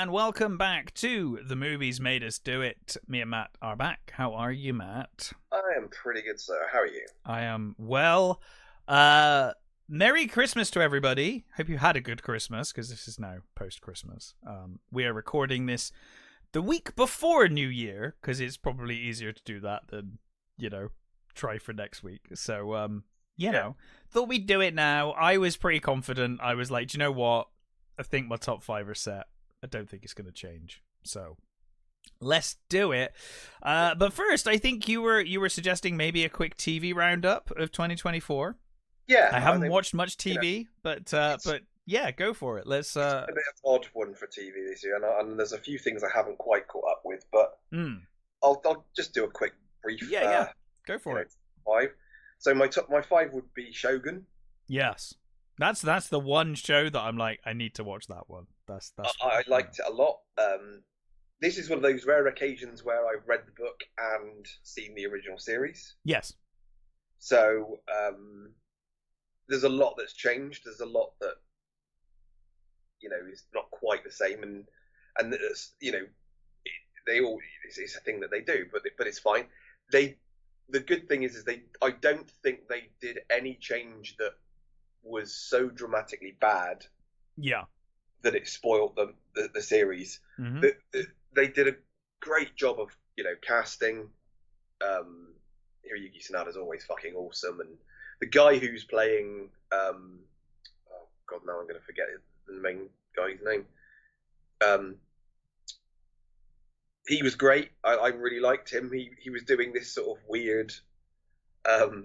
and welcome back to The Movies Made Us Do It. Me and Matt are back. How are you, Matt? I am pretty good, sir. How are you? I am well. Merry Christmas to everybody. Hope you had a good Christmas, because this is now post-Christmas. We are recording this the week before New Year, because it's probably easier to do that than, try for next week. So, thought we'd do it now. I was pretty confident. I was like, do you know what? I think my top 5 are set. I don't think it's going to change. So let's do it. But first, I think you were suggesting maybe a quick TV roundup of 2024. Yeah, I haven't watched much TV, but yeah, go for it. Let's. It's a bit of an odd one for TV this year, and there's a few things I haven't quite caught up with, but I'll just do a quick brief. Yeah, go for it. 5. So my 5 would be Shogun. Yes. That's the one show that I'm like, I need to watch that one. I liked it a lot. This is one of those rare occasions where I've read the book and seen the original series. Yes. So there's a lot that's changed. There's a lot that is not quite the same, and it's, they all it's a thing that they do, but it's fine. The good thing is I don't think they did any change that was so dramatically bad, that it spoiled the series. Mm-hmm. They did a great job of casting. Hiroyuki Sanada's always fucking awesome, and the guy who's playing oh god, now I'm going to forget the main guy's name. He was great. I really liked him. He was doing this sort of weird oh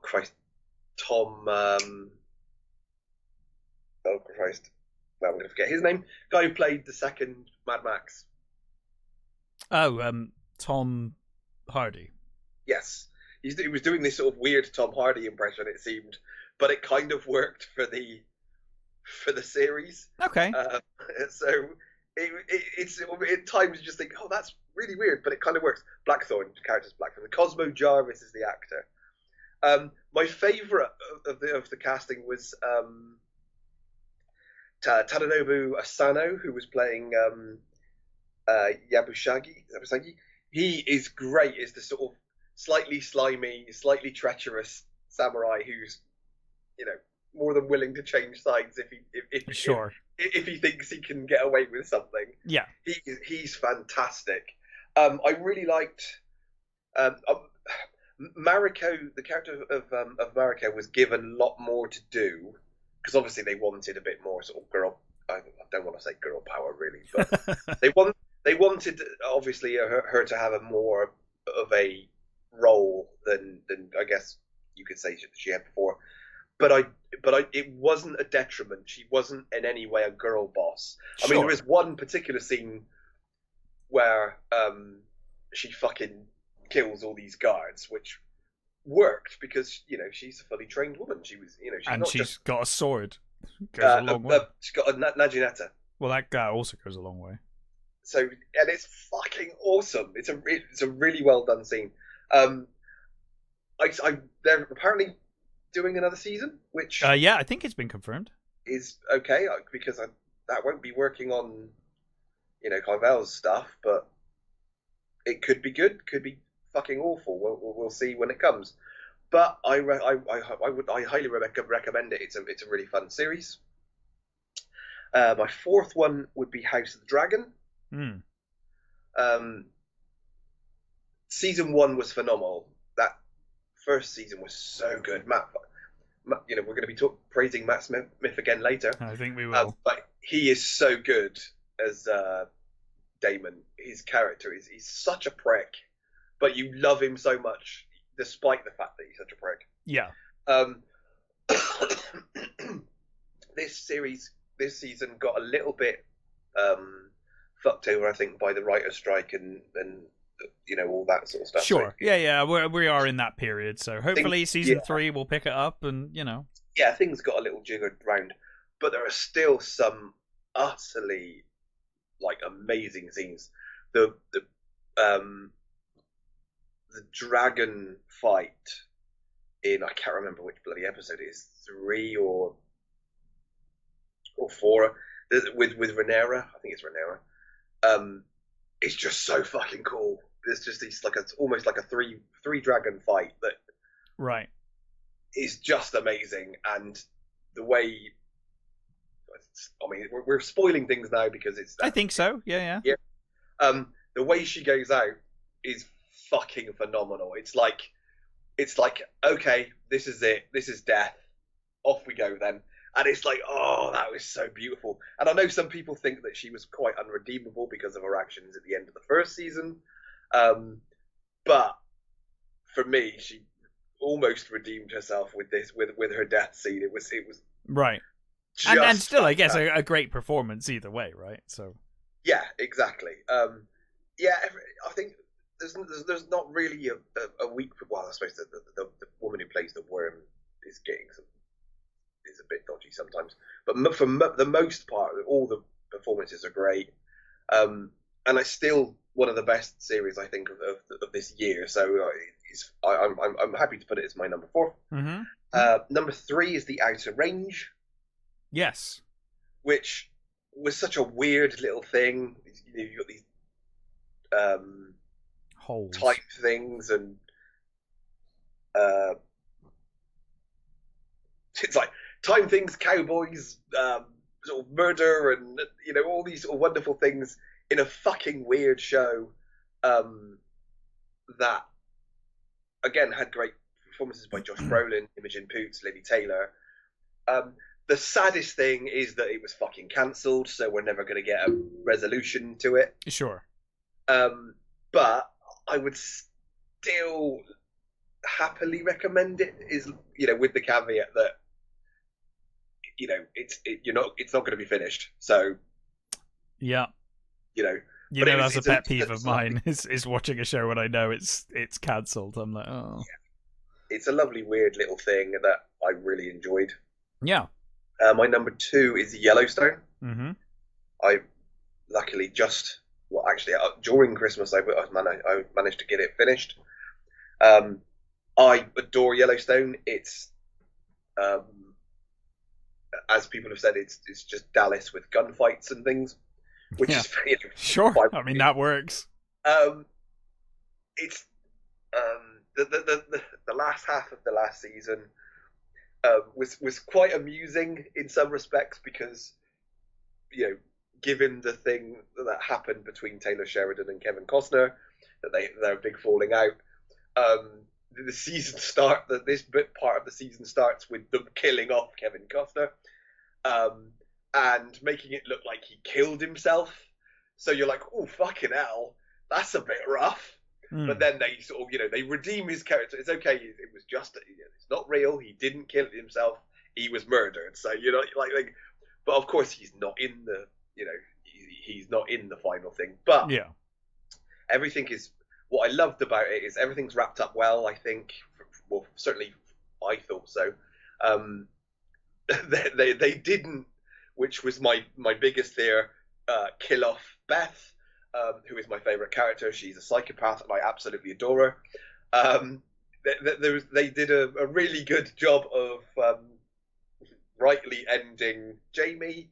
Christ, Tom. Oh Christ, now I'm going to forget his name. Guy who played the second Mad Max. Oh, Tom Hardy. Yes, he was doing this sort of weird Tom Hardy impression. It seemed, but it kind of worked for the series. Okay. So it's at times you just think, oh, that's really weird, but it kind of works. Blackthorne, the character's Blackthorne. Cosmo Jarvis is the actor. My favourite of the casting was Tadanobu Asano, who was playing Yabusagi. He is great as the sort of slightly slimy, slightly treacherous samurai who's, more than willing to change sides if he thinks he can get away with something. Yeah, he's fantastic. I really liked Mariko. The character of Mariko was given a lot more to do, because obviously they wanted a bit more sort of girl. I don't want to say girl power really, but they wanted obviously her to have a more of a role than I guess you could say she had before. But it wasn't a detriment. She wasn't in any way a girl boss. Sure. I mean, there is one particular scene where she fucking kills all these guards, which worked because she's a fully trained woman. She was she's got a sword. Goes a long way. She's got a naginata. Well, that also goes a long way. So, and it's fucking awesome. It's a really well done scene. They're apparently doing another season, which I think it's been confirmed. Is okay because that won't be working on Carvel's stuff, but it could be good, could be fucking awful. We'll see when it comes. But I highly recommend it. It's a really fun series. My 4th one would be House of the Dragon. Season 1 was phenomenal. That first season was so good. Matt, we're going to be praising Matt Smith again later. I think we will. But he is so good as Damon. His character he's such a prick, but you love him so much despite the fact that he's such a prick. Yeah. This season got a little bit fucked over, I think, by the writer's strike and all that sort of stuff. Sure. So, yeah. We are in that period, so hopefully season 3 will pick it up, and Yeah, things got a little jiggered round, but there are still some utterly amazing scenes. The dragon fight in, I can't remember which bloody episode it is, 3 or or 4 with Rhaenyra. I think it's Rhaenyra. It's just so fucking cool. There's just these it's almost like a three dragon fight that right is just amazing, and the way. I mean, we're spoiling things now because it's. I think so. Yeah. The way she goes out is fucking phenomenal. It's like, okay, this is it. This is death. Off we go then. And it's like, oh, that was so beautiful. And I know some people think that she was quite unredeemable because of her actions at the end of the first season. But for me, she almost redeemed herself with her death scene. It was right. And still, I guess a great performance either way, right? So yeah, exactly. I think there's not really a weak. Well, I suppose the woman who plays the worm is a bit dodgy sometimes, but for the most part, all the performances are great. And it's still one of the best series I think of this year. So I'm happy to put it as my number 4. Mm-hmm. Number 3 is The Outer Range. Yes. Which was such a weird little thing. You've got these holes type things, and it's like time things, cowboys, sort of murder, and all these sort of wonderful things in a fucking weird show that again had great performances by Josh Brolin, Imogen Poots, Lily Taylor. The saddest thing is that it was fucking cancelled, so we're never going to get a resolution to it. Sure. But I would still happily recommend it. Is with the caveat that it's not going to be finished. So yeah, that's a pet peeve of mine is watching a show when I know it's cancelled. I'm like, oh. Yeah. It's a lovely, weird little thing that I really enjoyed. Yeah. My number 2 is Yellowstone. Mm-hmm. I luckily during Christmas I managed to get it finished. I adore Yellowstone. It's as people have said, it's just Dallas with gunfights and things, which is sure. I mean that works. It's the last half of the last season. Was quite amusing in some respects because, given the thing that happened between Taylor Sheridan and Kevin Costner, that they're a big falling out. The season this bit part of the season starts with them killing off Kevin Costner, and making it look like he killed himself. So you're like, oh fucking hell, that's a bit rough. But then they sort of, they redeem his character. It's okay. It was just, it's not real. He didn't kill himself. He was murdered. So like, but of course he's not in the, he's not in the final thing. But yeah, everything is. What I loved about it is everything's wrapped up well. I think, well, certainly I thought so. They didn't, which was my biggest fear, kill off Beth. Who is my favourite character. She's a psychopath, and I absolutely adore her. They did a really good job of rightly ending Jamie.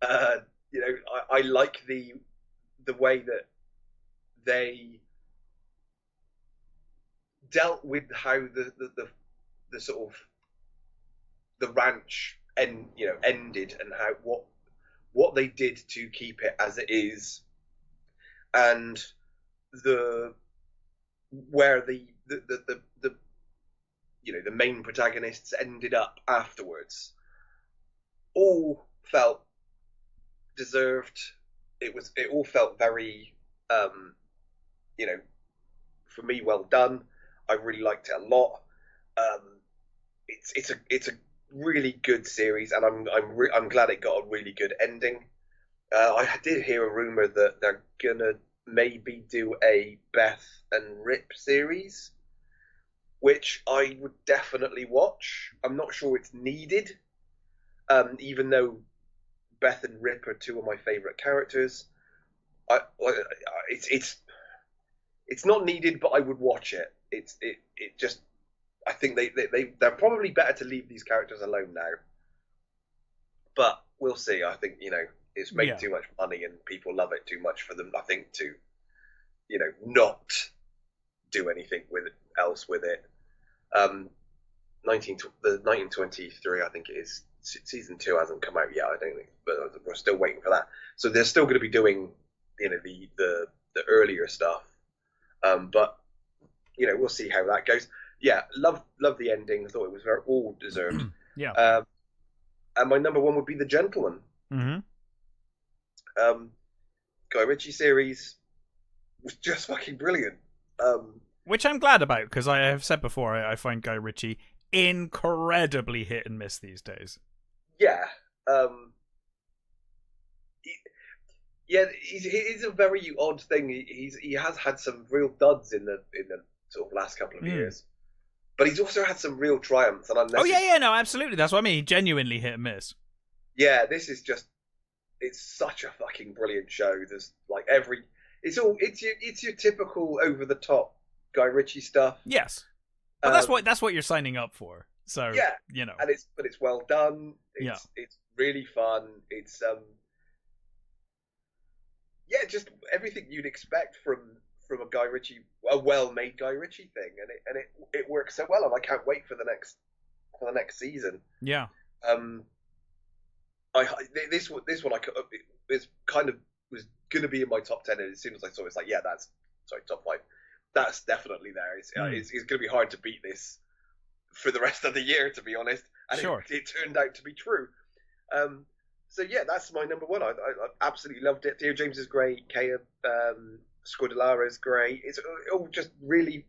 I like the way that they dealt with how the sort of the ranch ended, and how what they did to keep it as it is. And where the main protagonists ended up afterwards all felt deserved. It all felt very for me well done. I really liked it a lot. It's a really good series, and I'm glad it got a really good ending. I did hear a rumor that they're gonna maybe do a Beth and Rip series, which I would definitely watch. I'm not sure it's needed, even though Beth and Rip are two of my favourite characters. It's not needed, but I would watch it. It just, I think they're probably better to leave these characters alone now. but we'll see. I think it's made Yeah. too much money and people love it too much for them. I think to not do anything else with it. Um, the 1923, I think it is. Season 2 hasn't come out yet, I don't think, but we're still waiting for that. So they're still going to be doing, the earlier stuff. But we'll see how that goes. Yeah, love the ending. I thought it was very all deserved. Yeah. And my number one would be The Gentleman. Mm-hmm. Guy Ritchie series was just fucking brilliant. Which I'm glad about, because I have said before, I find Guy Ritchie incredibly hit and miss these days. Yeah. He's a very odd thing. He has had some real duds in the sort of last couple of years, but he's also had some real triumphs. And no, absolutely. That's what I mean. He genuinely hit and miss. Yeah, this is it's such a fucking brilliant show. There's like it's your typical over the top Guy Ritchie stuff. Yes, but that's what you're signing up for. So yeah, and it's well done. It's really fun. It's just everything you'd expect from a Guy Ritchie, a well-made Guy Ritchie thing, and it works so well, and I can't wait for the next season. Yeah. This one was going to be in my top 10, and as soon as I saw it, it's like, yeah, top 5. That's definitely there. It's going to be hard to beat this for the rest of the year, to be honest. And sure. It turned out to be true. So yeah, that's my number one. I absolutely loved it. Theo James is great. Kea Scodelario is great. It's all just really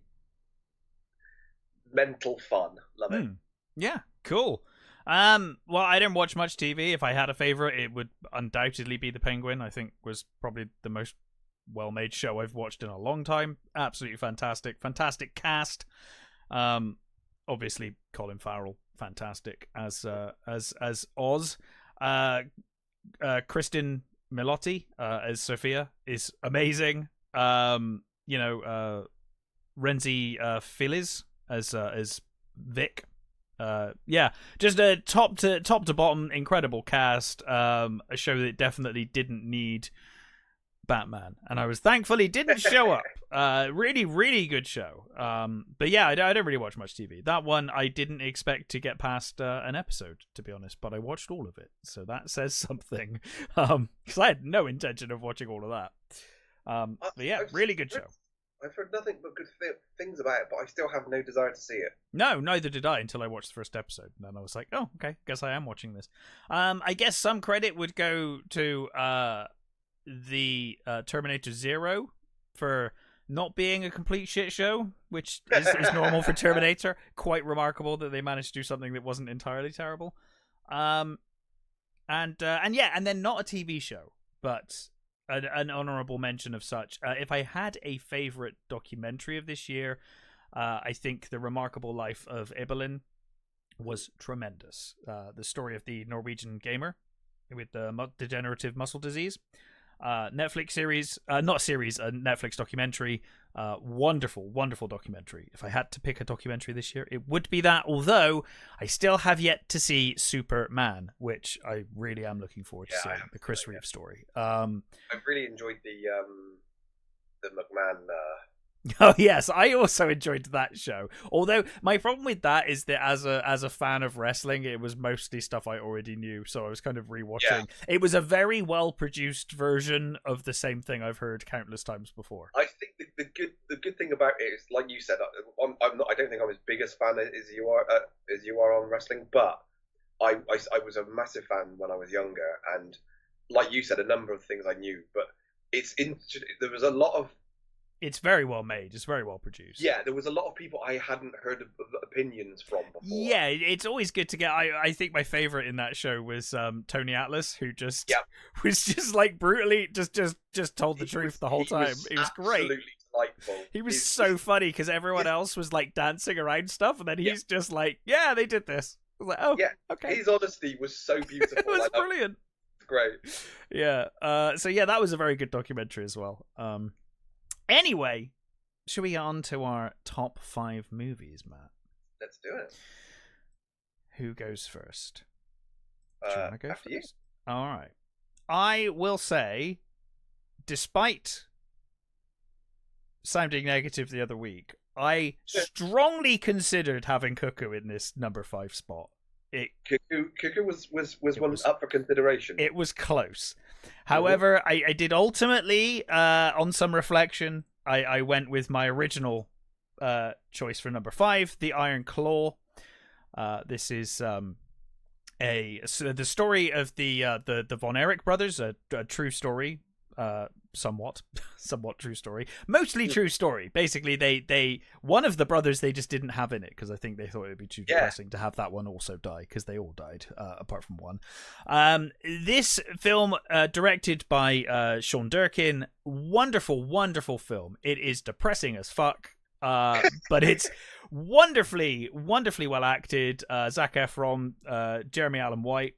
mental fun. Love it. Yeah, cool. Well, I didn't watch much TV. If I had a favorite, it would undoubtedly be The Penguin. I think was probably the most well-made show I've watched in a long time. Absolutely fantastic cast. Obviously Colin Farrell, fantastic as Oz. Kristen Milotti as Sophia is amazing. Renzi Filiz as Vic. Just a top to bottom incredible cast. A show that definitely didn't need Batman, and I was thankful he didn't show up. Really, really good show. But yeah, I don't really watch much TV. That one I didn't expect to get past an episode, to be honest, but I watched all of it, so that says something. Because I had no intention of watching all of that. But yeah, really good show. I've heard nothing but good things about it, but I still have no desire to see it. No, neither did I until I watched the first episode. And then I was like, oh, okay, guess I am watching this. I guess some credit would go to the Terminator Zero for not being a complete shit show, which is normal for Terminator. Quite remarkable that they managed to do something that wasn't entirely terrible. And then not a TV show, but an honorable mention of such. If I had a favorite documentary of this year, I think The Remarkable Life of Ibelin was tremendous. The story of the Norwegian gamer with degenerative muscle disease. Netflix series, not series, a Netflix documentary. Wonderful documentary. If I had to pick a documentary this year, it would be that, although I still have yet to see Superman, which I really am looking forward to seeing, the Chris Reeve story. I've really enjoyed the McMahon Oh yes, I also enjoyed that show. Although my problem with that is that as a fan of wrestling, it was mostly stuff I already knew, so I was kind of rewatching. Yeah. It was a very well produced version of the same thing I've heard countless times before. I think the good thing about it is, like you said, I don't think I'm as big a fan as you are on wrestling, but I was a massive fan when I was younger, and like you said, a number of things I knew, but there was a lot of. It's very well made. It's very well produced. Yeah, there was a lot of people I hadn't heard of opinions from before. Yeah, it's always good to get. I think my favorite in that show was Tony Atlas, who just was just like brutally just told the truth the whole time. It was great. Absolutely delightful. He was so funny because everyone else was like dancing around stuff, and then he's just like, "Yeah, they did this." I was like, "Oh, yeah, okay." His honesty was so beautiful. It was brilliant. Great. Yeah. So yeah, that was a very good documentary as well. Anyway, should we get on to our top 5 movies, Matt? Let's do it. Who goes first? Do you want to go after first? All right. I will say, despite sounding negative the other week, I strongly considered having Cuckoo in this number 5 spot. Cuckoo was one up for consideration. It was close. However, I did ultimately, on some reflection, I went with my original choice for number 5, The Iron Claw. This is the story of the Von Erich brothers, a true story. Somewhat true story, mostly true story. Basically, they one of the brothers they just didn't have in it because I think they thought it would be too depressing to have that one also die, because they all died apart from one. This film, directed by Sean Durkin, wonderful film. It is depressing as fuck, but it's wonderfully well acted. Zac Efron, Jeremy Allen White,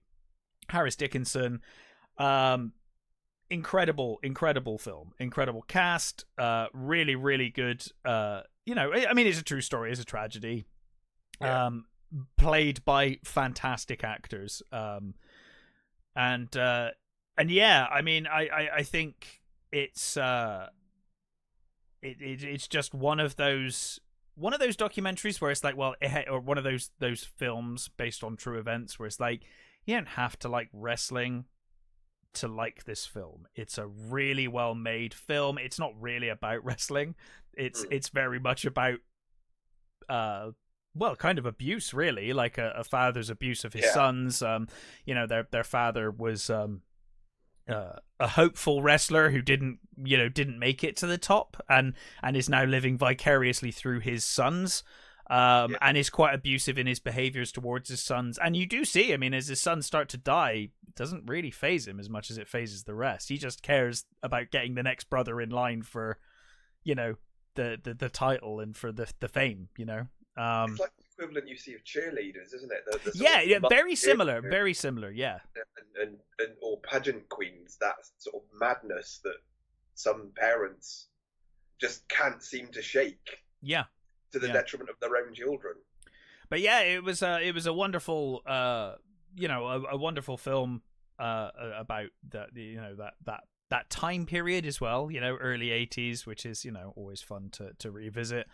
Harris Dickinson. Incredible film, incredible cast, really good. I mean, it's a true story, it's a tragedy, played by fantastic actors, and yeah, I mean, I think it's it's just one of those documentaries where it's like, well, or one of those films based on true events where it's like, you don't have to like wrestling to like this film. It's a really well made film. It's not really about wrestling. It's very much about kind of abuse, really, like a father's abuse of his sons. Their father was a hopeful wrestler who didn't make it to the top, and is now living vicariously through his sons. And is quite abusive in his behaviors towards his sons. And you do see, I mean, as his sons start to die, it doesn't really faze him as much as it phases the rest. He just cares about getting the next brother in line for, the title and for the fame, It's like the equivalent you see of cheerleaders, isn't it? Very similar, yeah. And or pageant queens, that sort of madness that some parents just can't seem to shake. Yeah. To the detriment of their own children. But yeah, it was a wonderful a wonderful film about that time period as well, early 80s, which is always fun to revisit.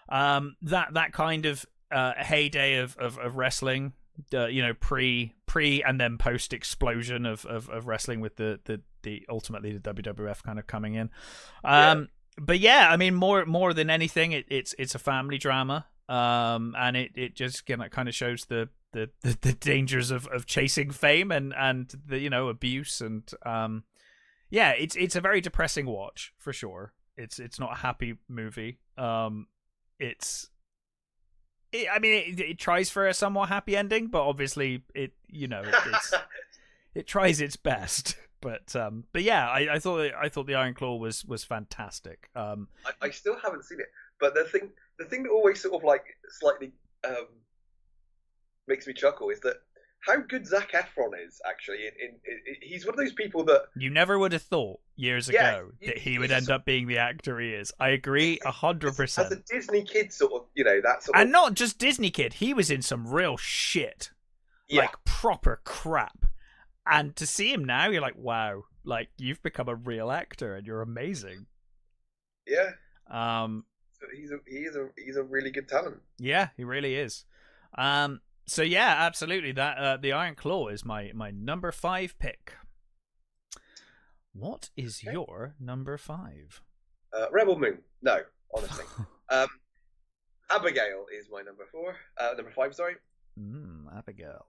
That kind of heyday of wrestling, pre and then post explosion of wrestling with the ultimately the WWF kind of coming in. But yeah, I mean, more than anything, it's a family drama, and it just kind of shows the dangers of chasing fame and the abuse, and it's a very depressing watch for sure. It's not a happy movie. It tries for a somewhat happy ending, but obviously it tries its best. But yeah, I thought the Iron Claw was fantastic. I still haven't seen it, but the thing that always sort of like slightly makes me chuckle is that how good Zac Efron is actually. He's one of those people that you never would have thought years ago that he would end up being the actor he is. I agree 100%. As a Disney kid, sort of, that sort of, and not just Disney kid. He was in some real shit, like proper crap. And to see him now, you're like, wow, like you've become a real actor and you're amazing. Yeah. So he's a really good talent. Yeah, he really is. So yeah, absolutely. That the Iron Claw is my number 5 pick. What is your number 5? Rebel Moon. No, honestly. Abigail is my number 5. Sorry. Abigail.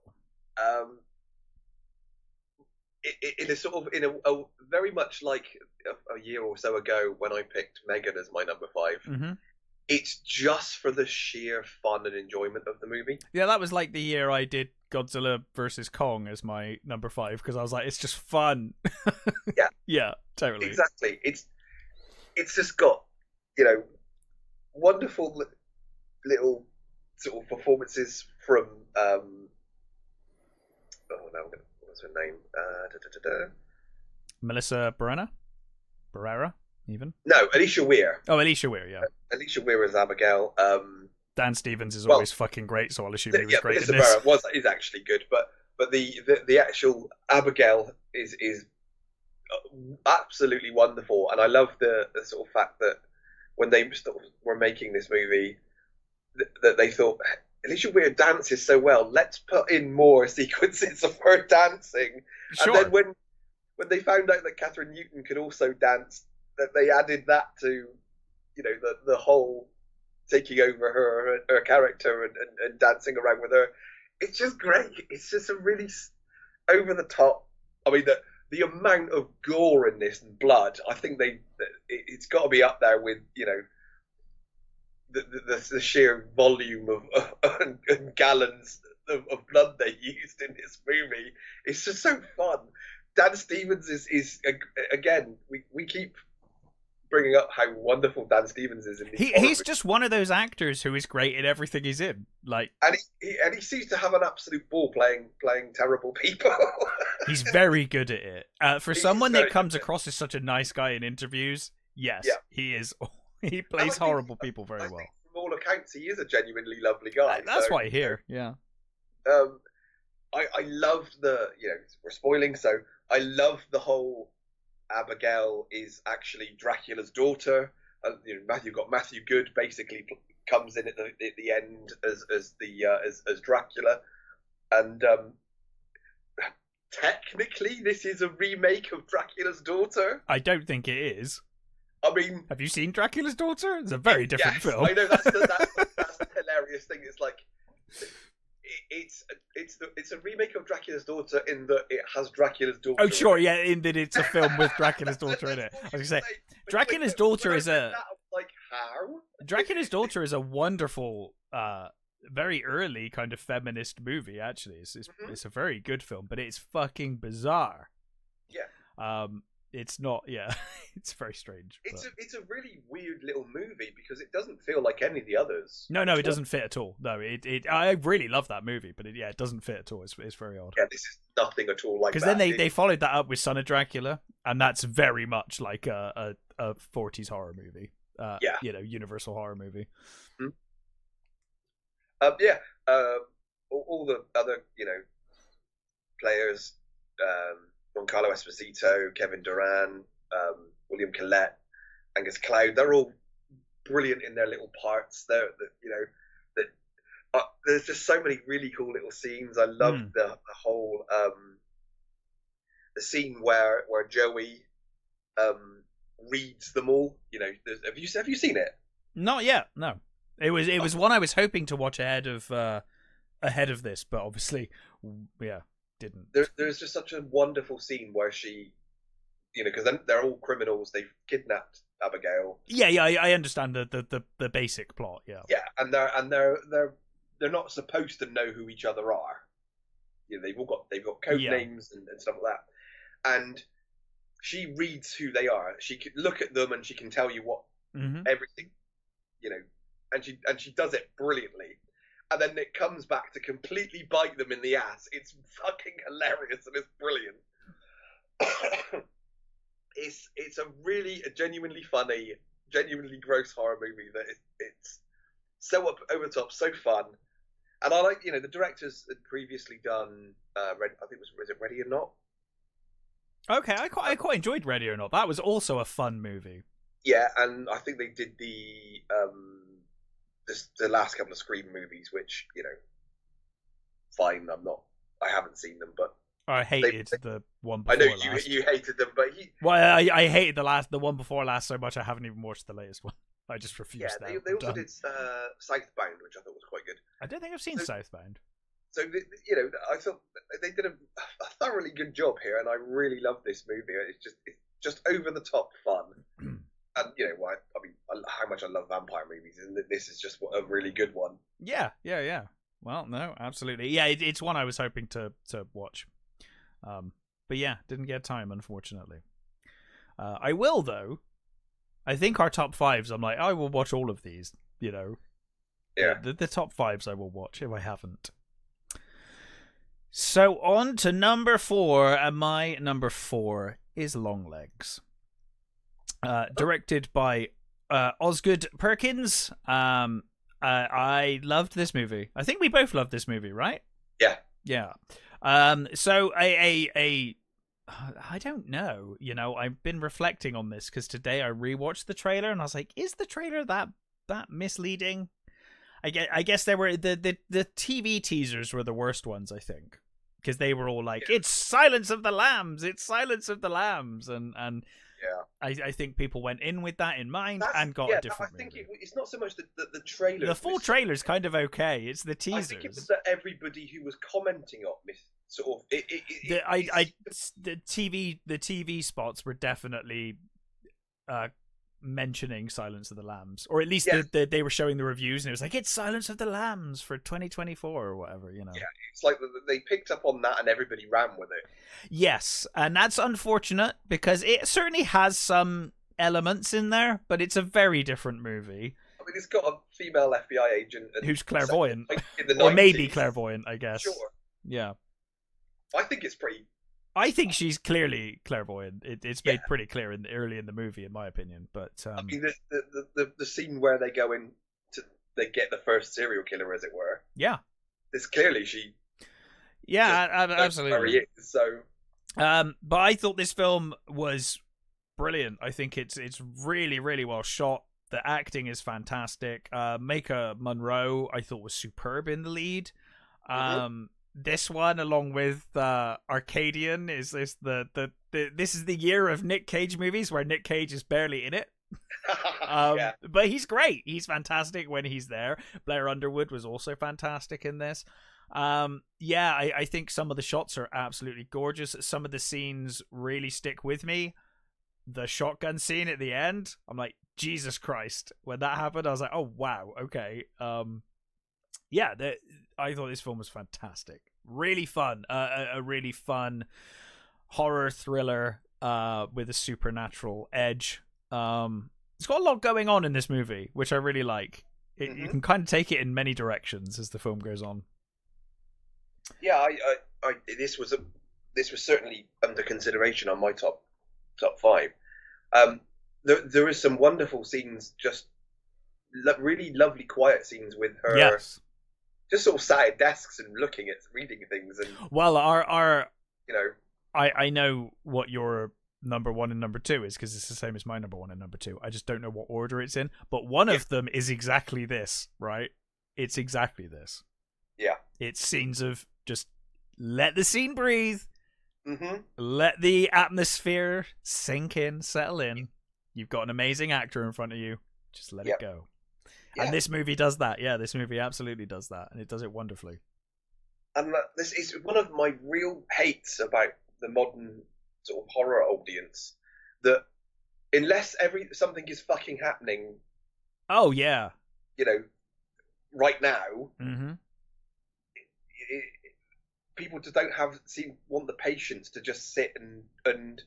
In a sort of a very much like a year or so ago when I picked Megan as my number 5. Mm-hmm. It's just for the sheer fun and enjoyment of the movie. Yeah, that was like the year I did Godzilla versus Kong as my number 5 because I was like, it's just fun. Yeah, yeah, totally, exactly. It's just got wonderful little sort of performances from what's her name? Melissa Barrera, even? No, Alicia Weir. Oh, Alicia Weir, yeah. Alicia Weir as Abigail. Dan Stevens is always fucking great, so I'll assume he was great Melissa in this. Barrera is actually good, but but the actual Abigail is absolutely wonderful, and I love the sort of fact that when they were making this movie, that they thought, Alicia Weir dances so well, let's put in more sequences of her dancing. Sure. And then when they found out that Catherine Newton could also dance, that they added that to, the whole taking over her character and dancing around with her. It's just great. It's just a really over the top. I mean, the amount of gore in this and blood, I think it's got to be up there with, the sheer volume of and gallons of blood they used in this movie. It's just so fun. Dan Stevens is again, we keep bringing up how wonderful Dan Stevens is in these he's just one of those actors who is great in everything he's in. Like, and he seems to have an absolute ball playing terrible people. He's very good at it. For someone that comes across as such a nice guy in interviews, yes, he is. He plays horrible people very well. From all accounts, he is a genuinely lovely guy. That's what I hear. Yeah. I loved we're spoiling, so I love the whole Abigail is actually Dracula's daughter. Matthew Good basically comes in at the end as Dracula, and technically this is a remake of Dracula's Daughter. I don't think it is. I mean, have you seen Dracula's Daughter? It's a very different film. I know that's the hilarious thing. It's like it's a remake of Dracula's Daughter in that it has Dracula's daughter. Oh, sure, yeah, in that it's a film with Dracula's daughter in it. I was gonna say, Dracula's Daughter is a how? Dracula's Daughter is a wonderful, very early kind of feminist movie. Actually, it's a very good film, but it's fucking bizarre. Yeah. It's not. Yeah, it's very strange. It's a really weird little movie because it doesn't feel like any of the others. No, it doesn't fit at all. No, I really love that movie, but it doesn't fit at all. It's very odd. Yeah, this is nothing at all like that. Because then they followed that up with Son of Dracula, and that's very much like a 40s horror movie. Universal horror movie. Mm-hmm. All the other players. Giancarlo Esposito, Kevin Durant, William Collette, Angus Cloud, they're all brilliant in their little parts. There's just so many really cool little scenes. I love the whole the scene where Joey reads them all. Have you seen it? Not yet. No, it was one I was hoping to watch ahead of this, but obviously, didn't. There's just such a wonderful scene where she, because they're all criminals. They've kidnapped Abigail. Yeah, I understand the basic plot. Yeah, and they're not supposed to know who each other are. They've got code names and stuff like that. And she reads who they are. She can look at them and she can tell you what everything, and she does it brilliantly. And then it comes back to completely bite them in the ass. It's fucking hilarious and it's brilliant. It's a genuinely funny, genuinely gross horror movie that it's so up over the top, so fun. And I like, the directors had previously done, I think was it Ready or Not? Okay, I quite enjoyed Ready or Not. That was also a fun movie. Yeah, and I think they did the last couple of Scream movies, which, fine. I haven't seen them, but I hated the one before last. I know last. you hated them, but I hated the one before last so much I haven't even watched the latest one. I just refused that. They also did Southbound, which I thought was quite good. I don't think I've seen Southbound. So, I thought they did a thoroughly good job here, and I really love this movie. It's just over the top fun. And how much I love vampire movies, and this is just a really good one. Yeah. Well, no, absolutely. Yeah, it's one I was hoping to watch. But yeah, didn't get time, unfortunately. I will, though. I think our top fives, I'm like, I will watch all of these, Yeah. The top fives I will watch if I haven't. So on to number 4, and my number 4 is Longlegs. Directed by Osgood Perkins. I loved this movie. I think we both loved this movie, right? Yeah. Yeah. So I don't know. You know, I've been reflecting on this because today I rewatched the trailer and I was like, is the trailer that misleading? I guess there were the TV teasers were the worst ones, I think, because they were all like, "It's Silence of the Lambs, it's Silence of the Lambs," and I think people went in with that in mind and got a different. I think it's not so much the trailer. The full trailer's kind of okay. It's the teasers. I think it was that everybody who was commenting on this sort of the TV spots were definitely mentioning Silence of the Lambs, or at least they were showing the reviews and it was like, it's Silence of the Lambs for 2024 or whatever, you know. Yeah, it's like they picked up on that and everybody ran with it. Yes, and that's unfortunate because it certainly has some elements in there, but it's a very different movie. I mean, it's got a female FBI agent who's clairvoyant, in the 90s. Or maybe clairvoyant, I guess. Sure. Yeah. I think it's pretty. I think she's clearly clairvoyant. It's made pretty clear early in the movie, in my opinion. But I mean, the scene where they go in they get the first serial killer, as it were. Yeah, it's clearly she. Yeah, absolutely. So, but I thought this film was brilliant. I think it's really, really well shot. The acting is fantastic. Micah Monroe, I thought, was superb in the lead. This one, along with Arcadian, is this this is the year of Nick Cage movies where Nick Cage is barely in it. But he's great. He's fantastic when he's there. Blair Underwood was also fantastic in this. I think some of the shots are absolutely gorgeous. Some of the scenes really stick with me. The shotgun scene at the end, I'm like, Jesus Christ. When that happened, I was like, oh, wow, okay. I thought this film was fantastic. Really fun. A really fun horror thriller with a supernatural edge. It's got a lot going on in this movie, which I really like. You can kind of take it in many directions as the film goes on. Yeah, this was certainly under consideration on my top 5. There is some wonderful scenes, just really lovely quiet scenes with her. Yes. Just sort of sat at desks and reading things, and our you know, I know what your number 1 and number 2 is because it's the same as my number 1 and number 2. I just don't know what order it's in, but one of them is exactly this, right? It's exactly this. Yeah, it's scenes of just let the scene breathe, let the atmosphere sink in, settle in. You've got an amazing actor in front of you. Just let it go. Yeah. And this movie does that. Yeah, this movie absolutely does that, and it does it wonderfully. And this is one of my real hates about the modern sort of horror audience, that unless something is fucking happening. Oh yeah. You know, right now. People just don't want the patience to just sit and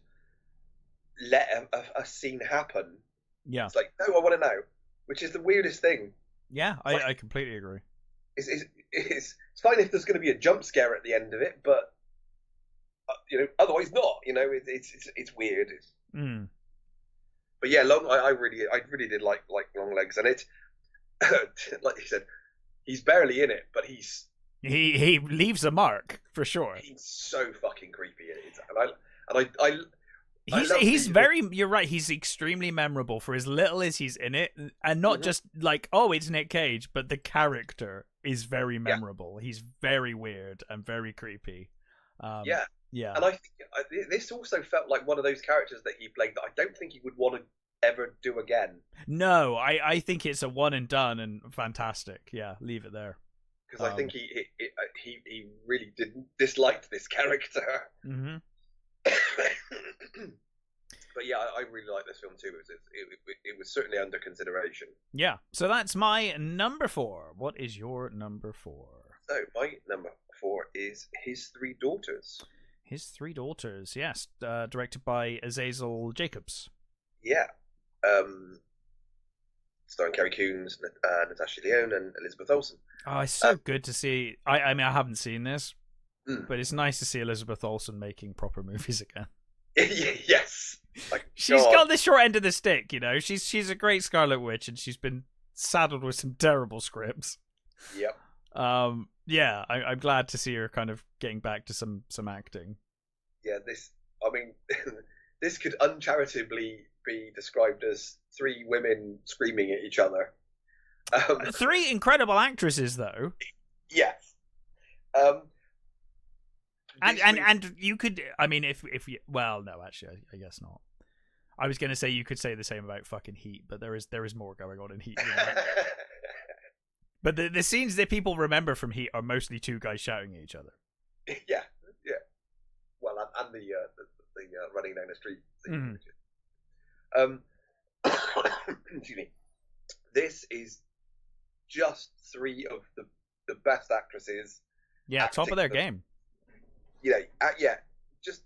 let a scene happen. Yeah, it's like, no, I want to know, which is the weirdest thing. Yeah, I completely agree. It's fine if there's going to be a jump scare at the end of it, but otherwise not. You know, it's weird. But yeah, I really did like Longlegs, and it's like you said, he's barely in it, but he leaves a mark for sure. He's so fucking creepy, you're right, he's extremely memorable for as little as he's in it, and not just like, oh, it's Nick Cage, but the character is very memorable. He's very weird and very creepy. And I think this also felt like one of those characters that he played that I don't think he would want to ever do again. No, I think it's a one and done and fantastic. Yeah, leave it there. Because I think he really disliked this character. But yeah, I really like this film too. It was certainly under consideration. Yeah, so that's my number 4. What is your number 4? So my number 4 is His Three Daughters. His Three Daughters, yes, directed by Azazel Jacobs. Yeah, starring Carrie Coons, Natasha Lyonne, and Elizabeth Olsen. Oh, it's so good to see. I mean, I haven't seen this, but it's nice to see Elizabeth Olsen making proper movies again. Yes, she's got the short end of the stick. You know, she's a great Scarlet Witch, and she's been saddled with some terrible scripts. Yep. Yeah, I'm glad to see her kind of getting back to some acting. Yeah, I mean, this could uncharitably be described as three women screaming at each other. Three incredible actresses, though. Yes. Um, and you could, I mean, if you, well, no, actually, I guess not. I was going to say you could say the same about fucking Heat, but there is more going on in Heat. You know? But the scenes that people remember from Heat are mostly two guys shouting at each other. Yeah. Well, and the running down the street. Excuse me. This is just three of the best actresses. Yeah, top of their game. Just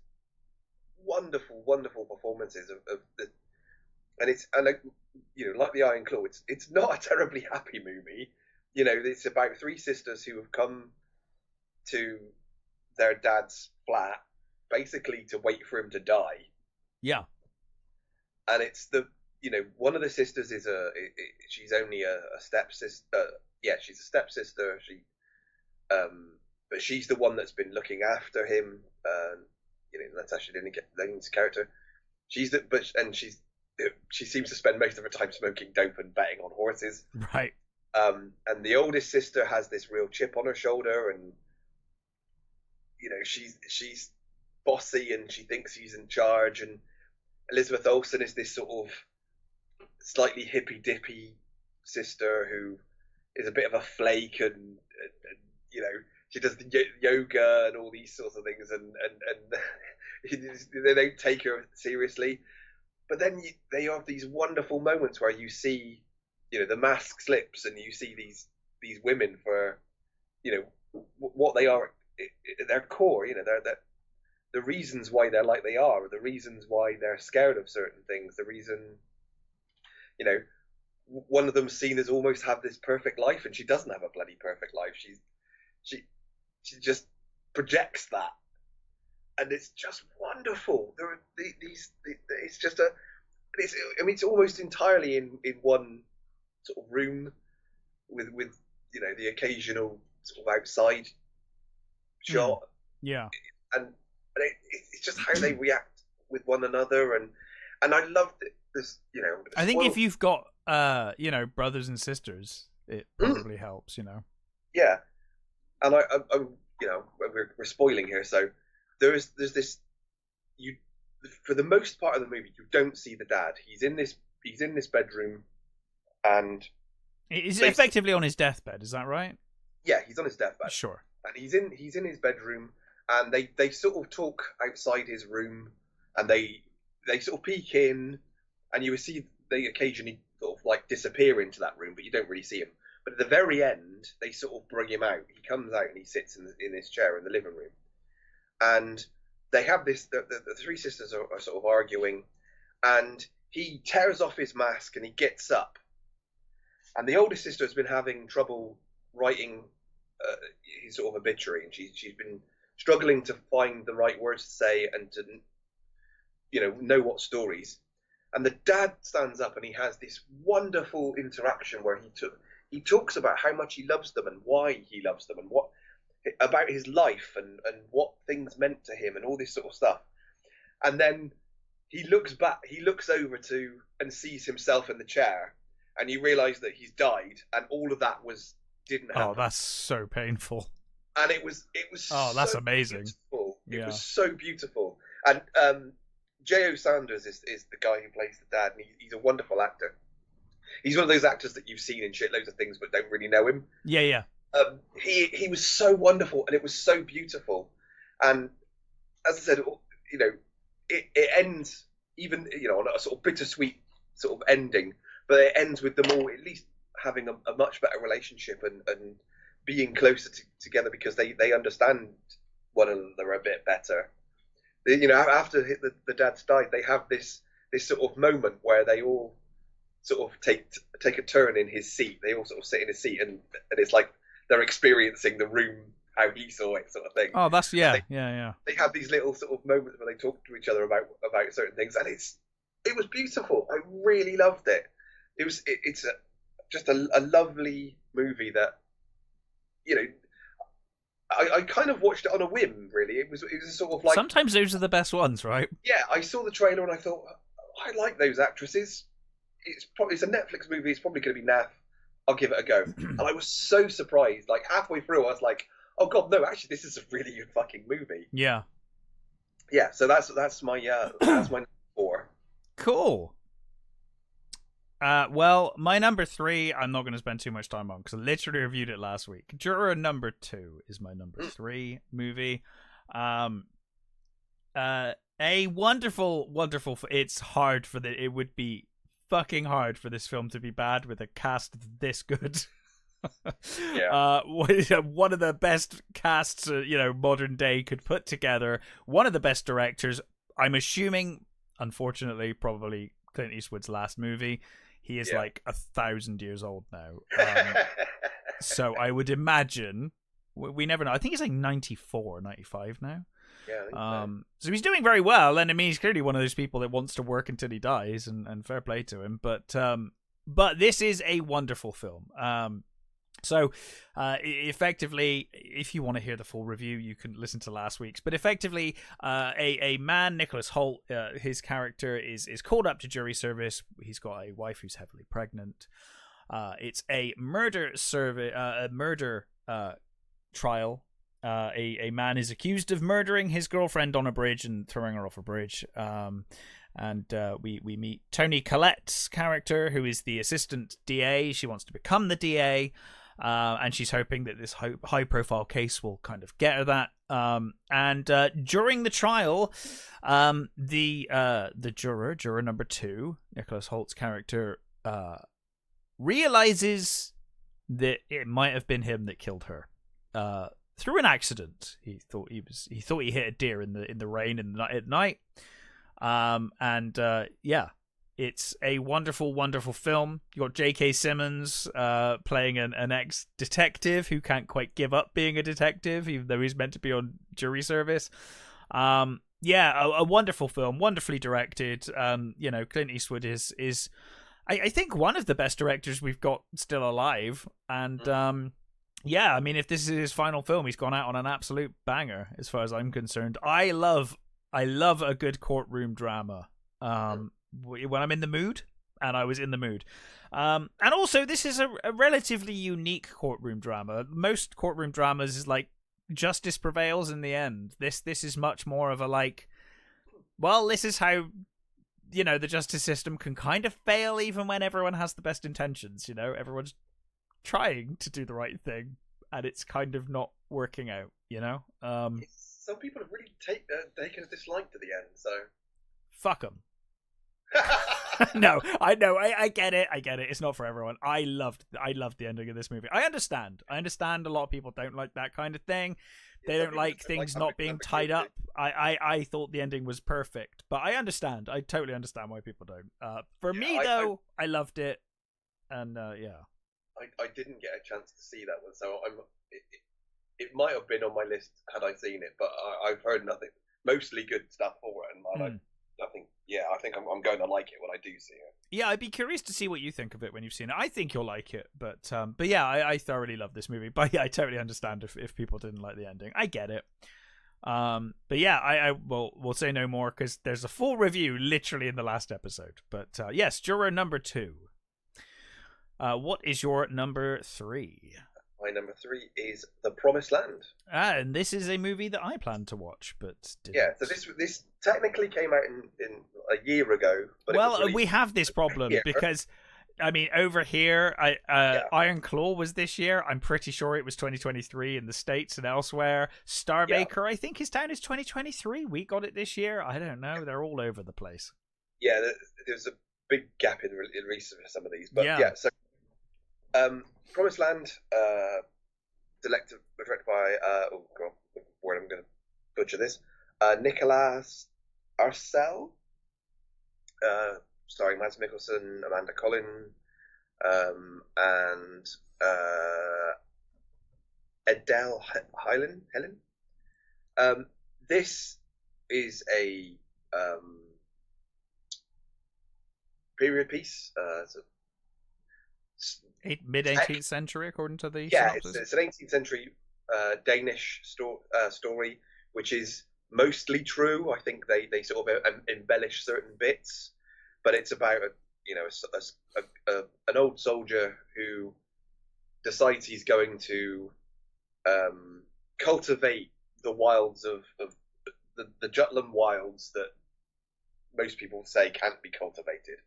wonderful, wonderful performances of the, and like the Iron Claw, it's not a terribly happy movie. It's about three sisters who have come to their dad's flat basically to wait for him to die. Yeah. And it's one of the sisters is she's only a stepsister. She's a stepsister. But she's the one that's been looking after him. Natasha Lynn's character. She seems to spend most of her time smoking dope and betting on horses. Right. And the oldest sister has this real chip on her shoulder, and she's bossy and she thinks she's in charge. And Elizabeth Olsen is this sort of slightly hippy dippy sister who is a bit of a flake, and she does the yoga and all these sorts of things, and they don't take her seriously. But then they have these wonderful moments where you see, the mask slips and you see these women for, what they are at their core. They're the reasons why they're like they are, the reasons why they're scared of certain things, the reason, one of them's seen as almost have this perfect life, and she doesn't have a bloody perfect life. She just projects that, and it's just wonderful. There are it's just it's almost entirely in one sort of room with the occasional sort of outside shot. Yeah. And it's just how they react with one another, and I loved it. This, I think if you've got brothers and sisters, it probably helps. Yeah, and we're spoiling here, so there's this. For the most part of the movie, you don't see the dad. He's in this bedroom, and he's effectively on his deathbed. Is that right? Yeah, he's on his deathbed. Sure. And he's in his bedroom, and they sort of talk outside his room, and they sort of peek in, and you will see they occasionally sort of like disappear into that room, but you don't really see him. But at the very end, they sort of bring him out. He comes out and he sits in his chair in the living room, and they have this. The three sisters are sort of arguing, and he tears off his mask and he gets up. And the oldest sister has been having trouble writing his sort of obituary, and she's been struggling to find the right words to say and to know what stories. And the dad stands up and he has this wonderful interaction where he talks about how much he loves them and why he loves them and what about his life and what things meant to him and all this sort of stuff. And then he looks over to and sees himself in the chair, and you realise that he's died, and all of that didn't happen. Oh, that's so painful. And it was. Oh, that's so amazing. Beautiful. Yeah. It was so beautiful. And J.O. Sanders is the guy who plays the dad, and he's a wonderful actor. He's one of those actors that you've seen in shitloads of things but don't really know him. Yeah. He was so wonderful, and it was so beautiful. And as I said, it ends even on a sort of bittersweet sort of ending, but it ends with them all at least having a much better relationship and being closer together because they understand one another a bit better. After the dads died, they have this sort of moment where they all sort of take a turn in his seat. They all sort of sit in his seat, and it's like they're experiencing the room how he saw it, sort of thing. Oh, that's yeah. They have these little sort of moments where they talk to each other about certain things, and it was beautiful. I really loved it. It's just a lovely movie that you know, I kind of watched it on a whim. Really, it was sort of like, Sometimes those are the best ones, right? yeah, I saw the trailer and I thought, I like those actresses. It's a Netflix movie. It's probably going to be naff. I'll give it a go. And I was so surprised. Like halfway through, I was like, oh god, no, actually, this is a really good fucking movie. Yeah. Yeah, so that's my that's my number 4. Cool. Well, my number 3, I'm not going to spend too much time on because I literally reviewed it last week. Juror number 2 is my number 3 movie. A wonderful, wonderful. It's hard for it would be fucking hard for this film to be bad with a cast this good. Yeah. One of the best casts modern day could put together. One of the best directors. I'm assuming, unfortunately, probably Clint Eastwood's last movie. He is like 1,000 years old now. So I would imagine, we never know. I think he's like 94, 95 now. Yeah. So he's doing very well, and I mean he's clearly one of those people that wants to work until he dies, and fair play to him. But this is a wonderful film. So effectively, if you want to hear the full review, you can listen to last week's. But effectively, a man, Nicholas Hoult, his character is called up to jury service. He's got a wife who's heavily pregnant. It's a murder trial. A man is accused of murdering his girlfriend on a bridge and throwing her off a bridge. And we meet Toni Collette's character, who is the assistant DA. She wants to become the DA. And she's hoping that this high-profile case will kind of get her that. And during the trial, the juror number 2, Nicholas Holt's character, realizes that it might have been him that killed her. Through an accident. He thought he hit a deer in the rain at night. It's a wonderful, wonderful film. You got J.K. Simmons playing an ex-detective who can't quite give up being a detective, even though he's meant to be on jury service. A wonderful film, wonderfully directed. Clint Eastwood is I think one of the best directors we've got still alive, and I mean, if this is his final film, he's gone out on an absolute banger, as far as I'm concerned. I love a good courtroom drama. When I'm in the mood, and I was in the mood. And also, this is a relatively unique courtroom drama. Most courtroom dramas is like justice prevails in the end. This is much more of a like, well, this is how the justice system can kind of fail even when everyone has the best intentions. Everyone's trying to do the right thing, and it's kind of not working out. Some people have really taken a dislike to the end, so fuck them. No, I know, I get it. It's not for everyone. I loved the ending of this movie. I understand a lot of people don't like that kind of thing. They don't like things not being tied up. I thought the ending was perfect, but I totally understand why people don't. For me though, I loved it, and I didn't get a chance to see that one, so it might have been on my list had I seen it, but I've heard nothing, mostly good stuff for it, and I think I'm going to like it when I do see it. Yeah, I'd be curious to see what you think of it when you've seen it. I think you'll like it, but I thoroughly love this movie. But yeah, I totally understand if people didn't like the ending. I get it. We'll say no more because there's a full review literally in the last episode. But yes, juror number 2. What is your number 3? My number 3 is The Promised Land. And this is a movie that I planned to watch, but didn't. Yeah. So this technically came out in a year ago. But we have this problem because, I mean, over here, Iron Claw was this year. I'm pretty sure it was 2023 in the States and elsewhere. Starbaker, I think his town is 2023. We got it this year. I don't know. They're all over the place. Yeah, there's a big gap in release for some of these, but so. Promised Land, directed by I'm going to butcher this. Nicolas Arcel, starring Mads Mikkelsen, Amanda Collin, and Adele Helen. This is a period piece. Mid 18th century, according to the Yeah, synopsis. it's an 18th century Danish story, which is mostly true. I think they sort of embellish certain bits, but it's about an old soldier who decides he's going to cultivate the wilds of the Jutland wilds that most people say can't be cultivated.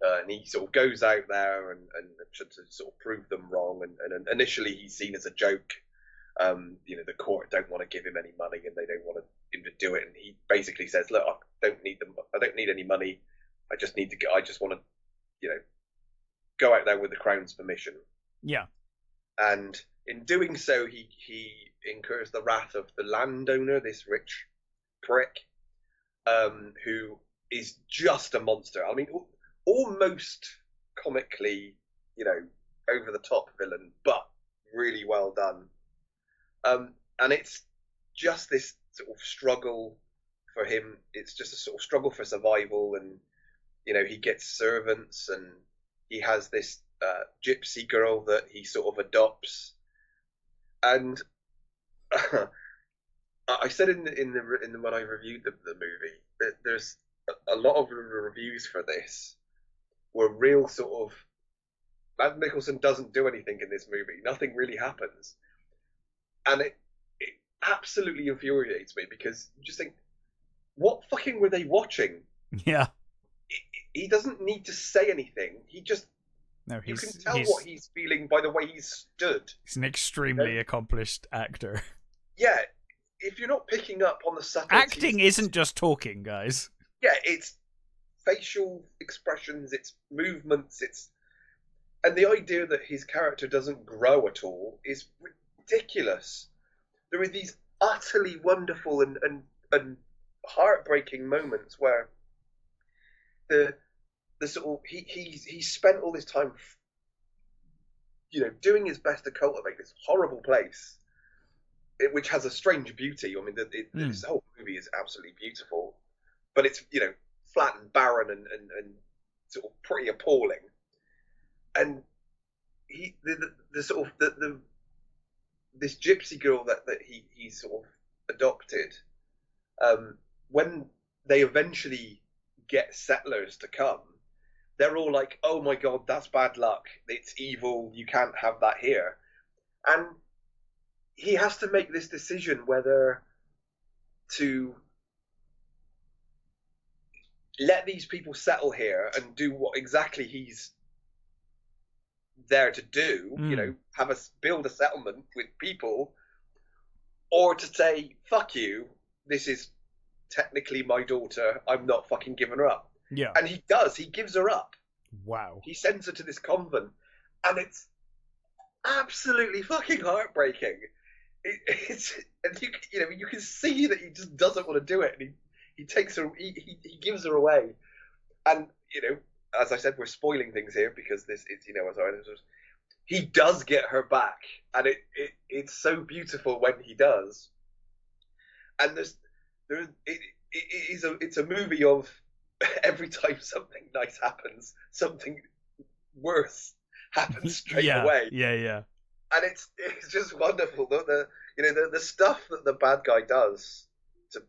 And he sort of goes out there and to sort of prove them wrong. And initially he's seen as a joke. The court don't want to give him any money, and they don't want him to do it. And he basically says, "Look, I don't need any money. I just want to, go out there with the crown's permission." Yeah. And in doing so, he incurs the wrath of the landowner, this rich prick, who is just a monster. I mean, almost comically, over the top villain, but really well done. And it's just this sort of struggle for him. It's just a sort of struggle for survival, and he gets servants, and he has this gypsy girl that he sort of adopts. And I said in the when I reviewed the movie that there's a lot of reviews for this were real sort of Matt Nicholson doesn't do anything in this movie. Nothing really happens, and it absolutely infuriates me, because you just think, what fucking were they watching? Yeah. He doesn't need to say anything. You can tell what he's feeling by the way he's stood. He's an extremely accomplished actor. Yeah, if you're not picking up on the subtleties... Acting isn't just talking, guys. Yeah, it's facial expressions, it's movements, and the idea that his character doesn't grow at all is ridiculous. There are these utterly wonderful and heartbreaking moments where the sort of he spent all this time, doing his best to cultivate this horrible place, which has a strange beauty. I mean, this whole movie is absolutely beautiful, but it's flat and barren and sort of pretty appalling. And this gypsy girl that he sort of adopted, when they eventually get settlers to come, they're all like, "Oh my god, that's bad luck. It's evil. You can't have that here." And he has to make this decision whether to let these people settle here and do what exactly he's there to do, build a settlement with people, or to say, "Fuck you, this is technically my daughter, I'm not fucking giving her up." Yeah. And he does, he gives her up. Wow. He sends her to this convent, and it's absolutely fucking heartbreaking. And you can see that he just doesn't want to do it, and he takes her, he gives her away. And, as I said, we're spoiling things here because he does get her back, and it's so beautiful when he does. And it's a movie of every time something nice happens, something worse happens straight away. Yeah. And it's just wonderful. The stuff that the bad guy does to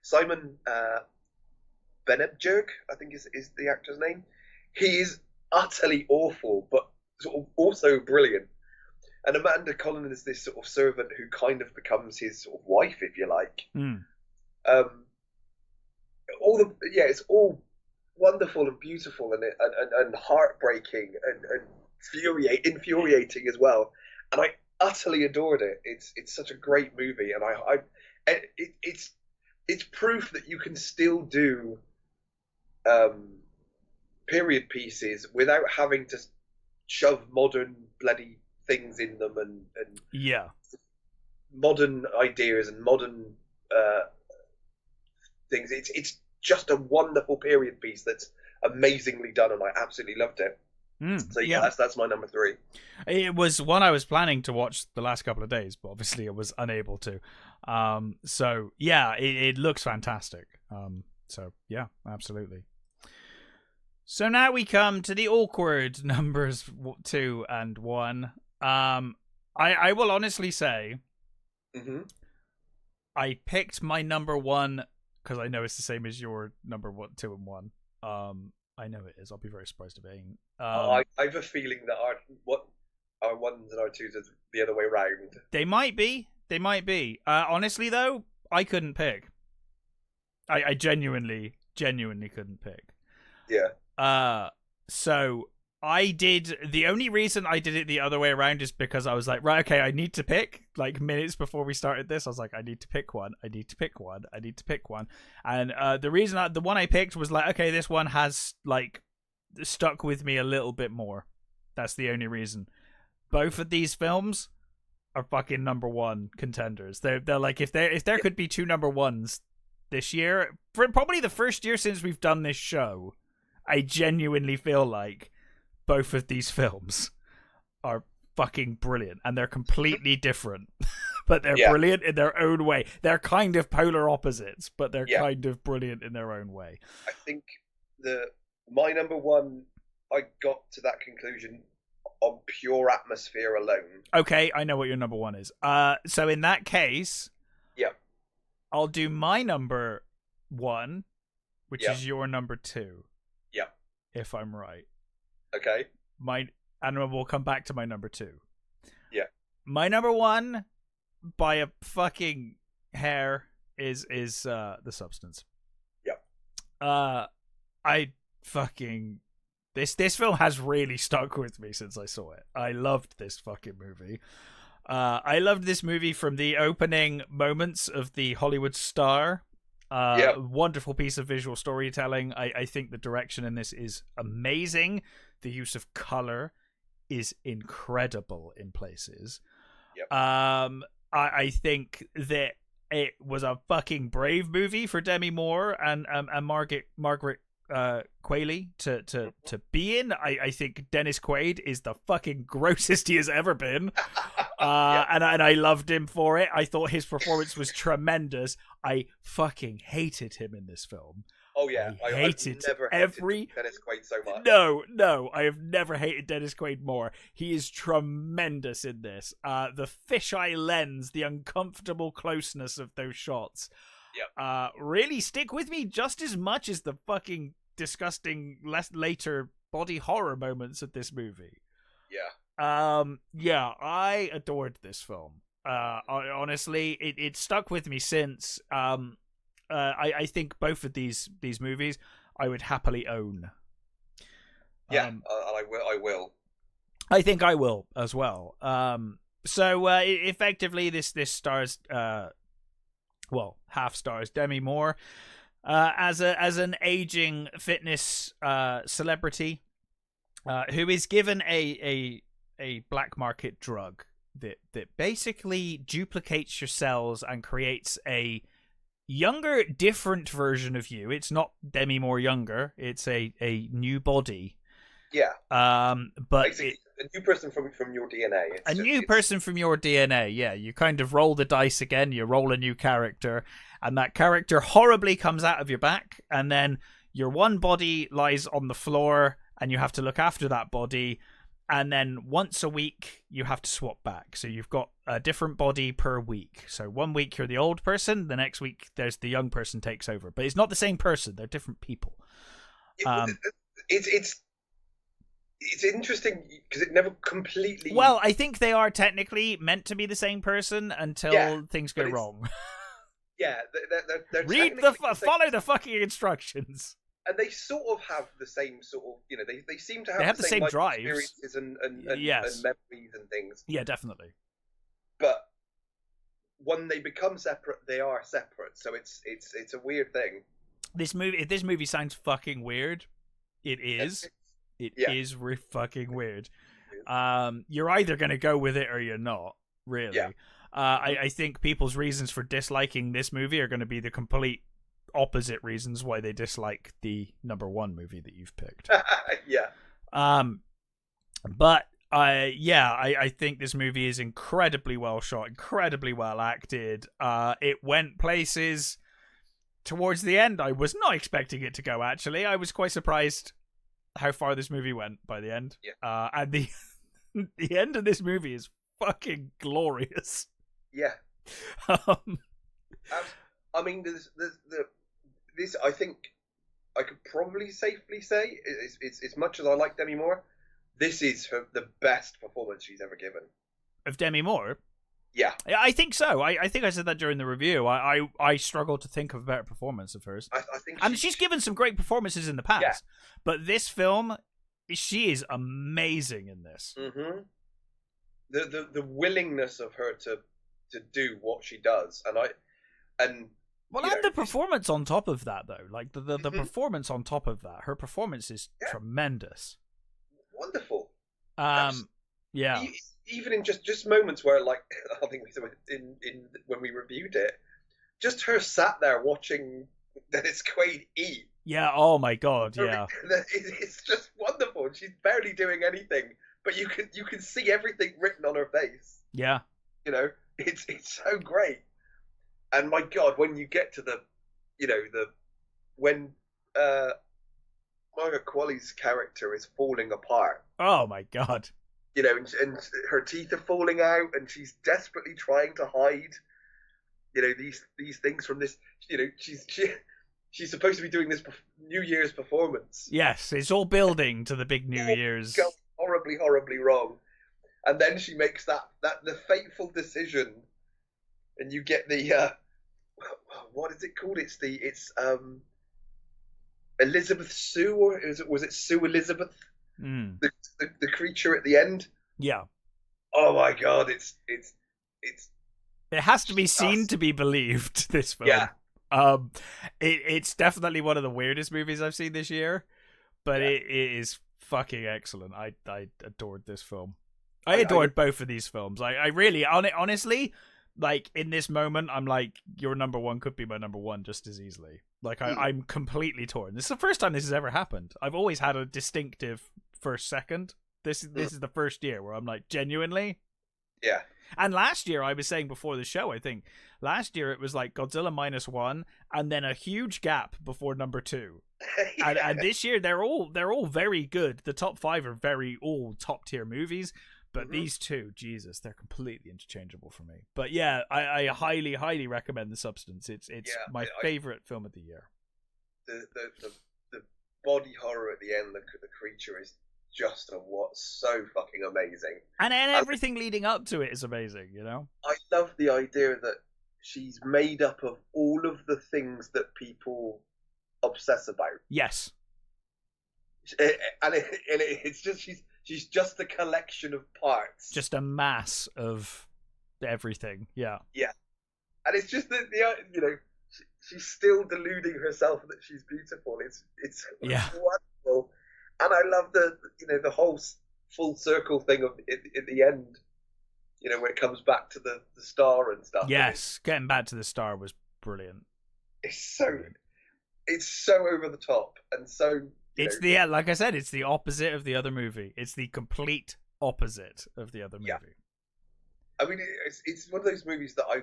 Simon Benebjerg, I think is the actor's name. He is utterly awful, but sort of also brilliant. And Amanda Collins is this sort of servant who kind of becomes his sort of wife, if you like. It's all wonderful and beautiful and heartbreaking and infuriating as well. And I utterly adored it. It's such a great movie, and it's proof that you can still do period pieces without having to shove modern bloody things in them and modern ideas and modern things. It's just a wonderful period piece that's amazingly done, and I absolutely loved it. So that's my number 3. It was one I was planning to watch the last couple of days, but obviously I was unable to. It looks fantastic. So yeah, absolutely. So now we come to the awkward numbers 2 and 1. I will honestly say, I picked my number 1 because I know it's the same as your number 2 and 1. I know it is. I'll be very surprised if it ain't. I have a feeling that our ones and our twos are the other way round. They might be. Honestly, though, I couldn't pick. I genuinely couldn't pick. Yeah. So I did. The only reason I did it the other way around is because I was like, right, okay, I need to pick. Like minutes before we started this, I was like, I need to pick one. And the one I picked was like, okay, this one has like stuck with me a little bit more. That's the only reason. Both of these films are fucking number 1 contenders. They're like, if there could be 2 number 1s this year, for probably the first year since we've done this show, I genuinely feel like both of these films are fucking brilliant, and they're completely different, but they're brilliant in their own way. They're kind of polar opposites, but they're kind of brilliant in their own way. I think my number 1, I got to that conclusion on pure atmosphere alone. Okay, I know what your number 1 is. So in that case, I'll do my number 1, which is your number 2. Yeah. If I'm right. Okay. And we'll come back to my number 2. Yeah. My number 1, by a fucking hair, is The Substance. Yeah. This film has really stuck with me since I saw it. I loved this fucking movie. I loved this movie from the opening moments of the Hollywood Star. Wonderful piece of visual storytelling. I think the direction in this is amazing. The use of color is incredible in places. Yep. I think that it was a fucking brave movie for Demi Moore and Margaret Qualley to be in. I think Dennis Quaid is the fucking grossest he has ever been. And I loved him for it. I thought his performance was tremendous. I fucking hated him in this film. Oh yeah, I've never hated Dennis Quaid so much. No, I have never hated Dennis Quaid more. He is tremendous in this. The fisheye lens, the uncomfortable closeness of those shots, really stick with me just as much as the fucking disgusting later body horror moments of this movie. I adored this film. Honestly, it stuck with me since. I think both of these movies I would happily own. I will. I think I will as well. So effectively, this stars, half stars Demi Moore as an aging fitness celebrity who is given a black market drug that basically duplicates your cells and creates a younger, different version of you. It's not Demi Moore younger. It's a new body. Yeah. But a new person from your DNA. Person from your DNA. Yeah. You kind of roll the dice again. You roll a new character, and that character horribly comes out of your back, and then your one body lies on the floor, and you have to look after that body. And then once a week, you have to swap back. So you've got a different body per week. So 1 week you're the old person. The next week there's the young person takes over. But it's not the same person. They're different people. It's interesting because it never completely... Well, I think they are technically meant to be the same person until things go wrong. Yeah, they're follow the fucking instructions. And they sort of have the same sort of, they seem to have the same drives, experiences and memories and things. Yeah, definitely. But when they become separate, they are separate. So it's a weird thing. If this movie sounds fucking weird, it is. It is fucking weird. You're either going to go with it or you're not, really. Yeah. I think people's reasons for disliking this movie are going to be the complete opposite reasons why they dislike the number 1 movie that you've picked. But I think this movie is incredibly well shot, incredibly well acted. It went places towards the end I was not expecting it to go. Actually, I was quite surprised how far this movie went by the end. Yeah. And the the end of this movie is fucking glorious. Yeah. Um, I mean, this. I think I could probably safely say, it's as much as I like Demi Moore, this is the best performance she's ever given. of Demi Moore? Yeah. I think so. I think I said that during the review. I struggle to think of a better performance of hers. I think and she's given some great performances in the past. Yeah. But this film, she is amazing in this. Mm-hmm. The willingness of her to do what she does, and the performance on top of that, though, like the performance on top of that, her performance is tremendous, wonderful. Yeah. Even in just moments where, like, I think we said in when we reviewed it, just her sat there watching Dennis Quaid eat. Yeah. Oh my God. Yeah. It's just wonderful. She's barely doing anything, but you can see everything written on her face. Yeah. You know, it's so great. And my God, when you get to when Margaret Qualley's character is falling apart. Oh my God. You know, and her teeth are falling out, and she's desperately trying to hide, you know, these things from this. You know, she's supposed to be doing this New Year's performance. Yes, it's all building to the big New Year's. Goes horribly, horribly wrong, and then she makes the fateful decision, and you get the what is it called? It's Elizabeth Sue, or was it Sue Elizabeth? The creature at the end. Yeah. Oh my God! It's it has to be seen to be believed. This film. Yeah. It's definitely one of the weirdest movies I've seen this year, but it is fucking excellent. I adored this film. I adored both of these films. I really, honestly, like, in this moment, I'm like, your number one could be my number one just as easily. Like, I'm completely torn. This is the first time this has ever happened. I've always had a distinctive first, second. This is the first year where I'm like, genuinely. Yeah. And last year, I was saying before the show, I think last year it was like Godzilla -1, and then a huge gap before number 2. And this year they're all very good. The top 5 are all top tier movies, but these two, Jesus, they're completely interchangeable for me. But yeah, I highly, highly recommend The Substance. It's my favorite film of the year. The body horror at the end, the creature is just so fucking amazing. And everything leading up to it is amazing, you know? I love the idea that she's made up of all of the things that people obsess about. Yes. It's just, she's just a collection of parts. Just a mass of everything, yeah. Yeah. And it's just that, you know, she's still deluding herself that she's beautiful. It's wonderful. And I love the whole full circle thing at the end, you know, when it comes back to the star and stuff. Yes, getting back to the star was brilliant. It's so over the top, and so like I said, it's the opposite of the other movie. It's the complete opposite of the other movie. Yeah. I mean, it's one of those movies that I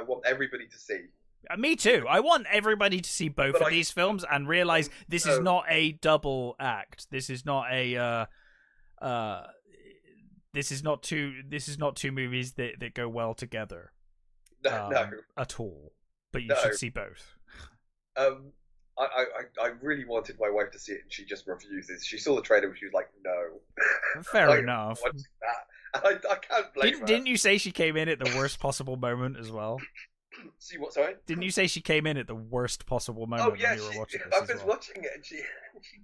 want everybody to see. Me too. I want everybody to see both of these films and realize this is not a double act. This is not this is not two movies that go well together. No. At all. But you should see both. I really wanted my wife to see it, and she just refuses. She saw the trailer and she was like, "No." Fair enough. That. I can't blame her. Didn't you say she came in at the worst possible moment as well? See what? Sorry. Didn't you say she came in at the worst possible moment when you were watching this? I was watching it, and she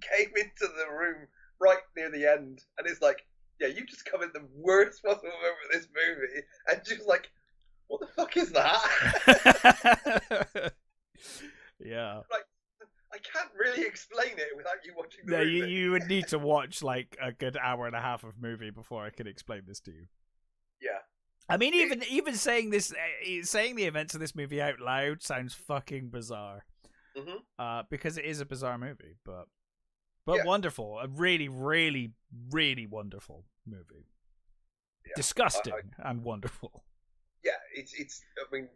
came into the room right near the end, and it's like, yeah, you just come in the worst possible moment of this movie, and she was like, what the fuck is that? Yeah. Like, I can't really explain it without you watching the movie. You would need to watch like a good hour and a half of movie before I could explain this to you. Yeah. I mean, even saying the events of this movie out loud sounds fucking bizarre. Because it is a bizarre movie, but wonderful. A really, really, really wonderful movie. Yeah, disgusting and wonderful. Yeah, it's. I mean,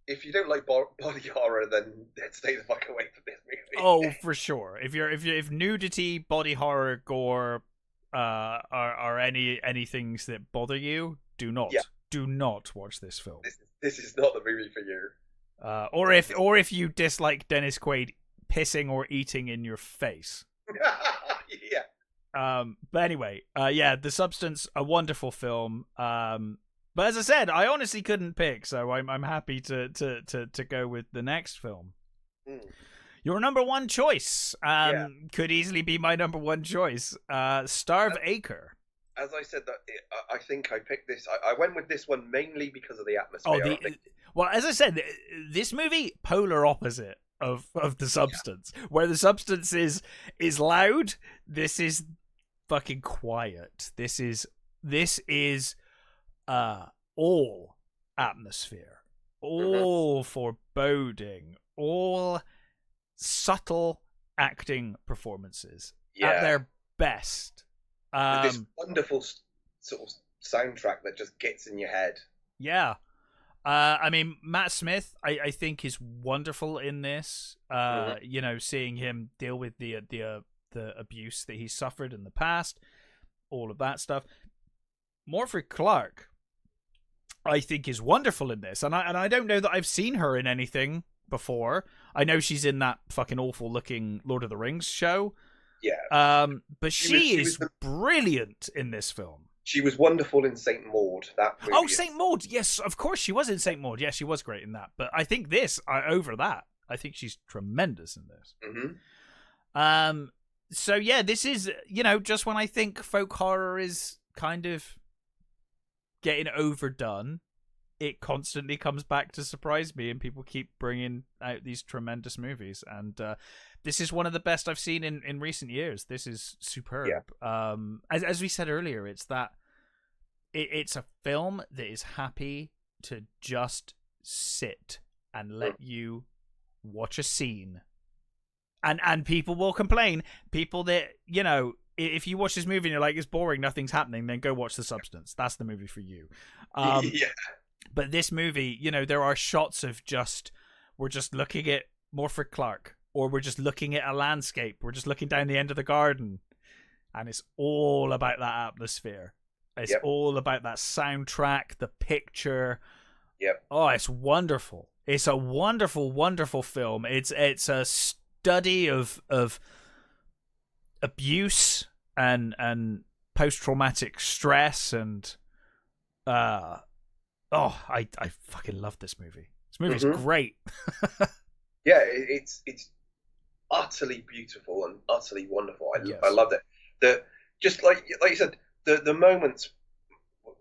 if you don't like body horror, then stay the fuck away from this movie. Oh, for sure. If nudity, body horror, gore, are any things that bother you, do Yeah, not watch this film. this is not the movie for you. Or if you dislike Dennis Quaid pissing or eating in your face. Yeah. But anyway, yeah, The Substance, a wonderful film. But as I said, I honestly couldn't pick, so I'm happy to go with the next film. Mm. Your number one choice could easily be my number one choice. Starve Acre. As I said, that I think I picked this. I went with this one mainly because of the atmosphere. Well, as I said, this movie polar opposite of The Substance, where The Substance is loud. This is fucking quiet. This is all atmosphere, all foreboding, all subtle acting performances at their best. This wonderful sort of soundtrack that just gets in your head. Yeah. I mean, Matt Smith, I think is wonderful in this. You know, seeing him deal with the abuse that he suffered in the past, all of that stuff. Morfydd Clark, I think, is wonderful in this, and I don't know that I've seen her in anything before. I know she's in that fucking awful looking Lord of the Rings show. Yeah. But she is brilliant in this film. She was wonderful in Saint Maud. That movie. Oh, Saint Maud. Yes, of course she was in Saint Maud. Yes, she was great in that. But I think this over that. I think she's tremendous in this. Mm-hmm. So yeah, this is, you know, just when I think folk horror is kind of getting overdone, it constantly comes back to surprise me, and people keep bringing out these tremendous movies. And this is one of the best I've seen in recent years. This is superb. Yeah. As we said earlier, it's it's a film that is happy to just sit and let you watch a scene. And people will complain. People that, you know, if you watch this movie and you're like, it's boring, nothing's happening, then go watch The Substance. That's the movie for you. Yeah. But this movie, you know, there are shots of we're just looking at Morfydd Clark, or we're just looking at a landscape. We're just looking down the end of the garden. And it's all about that atmosphere. It's all about that soundtrack, the picture. Yep. Oh, it's wonderful. It's a wonderful, wonderful film. It's a study of abuse and post-traumatic stress, and I fucking love this movie. This movie's great. Yeah, it's utterly beautiful and utterly wonderful. I loved it. Just like you said, the moments.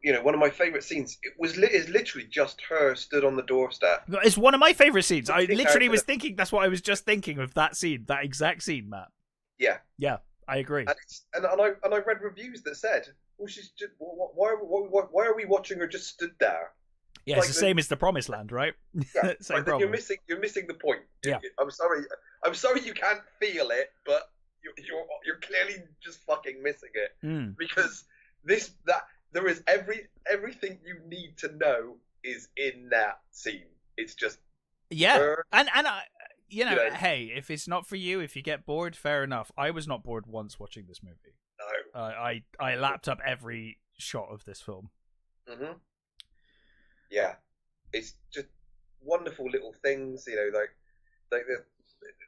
You know, one of my favorite scenes. Is literally just her stood on the doorstep. It's one of my favorite scenes. I literally was thinking. That's what I was just thinking of, that scene, that exact scene, Matt. Yeah. Yeah, I agree. And I read reviews that said, "Well, she's just, why are we watching her just stood there?" Yeah, it's the same as The Promised Land, right? Yeah, Same problem. You're missing the point. Yeah. I'm sorry you can't feel it, but you're clearly just fucking missing it. Because there is everything you need to know is in that scene. It's just her, and you know, hey, if it's not for you, if you get bored, fair enough. I was not bored once watching this movie. No. I lapped up every shot of this film. Mm-hmm. Yeah, it's just wonderful little things, you know, like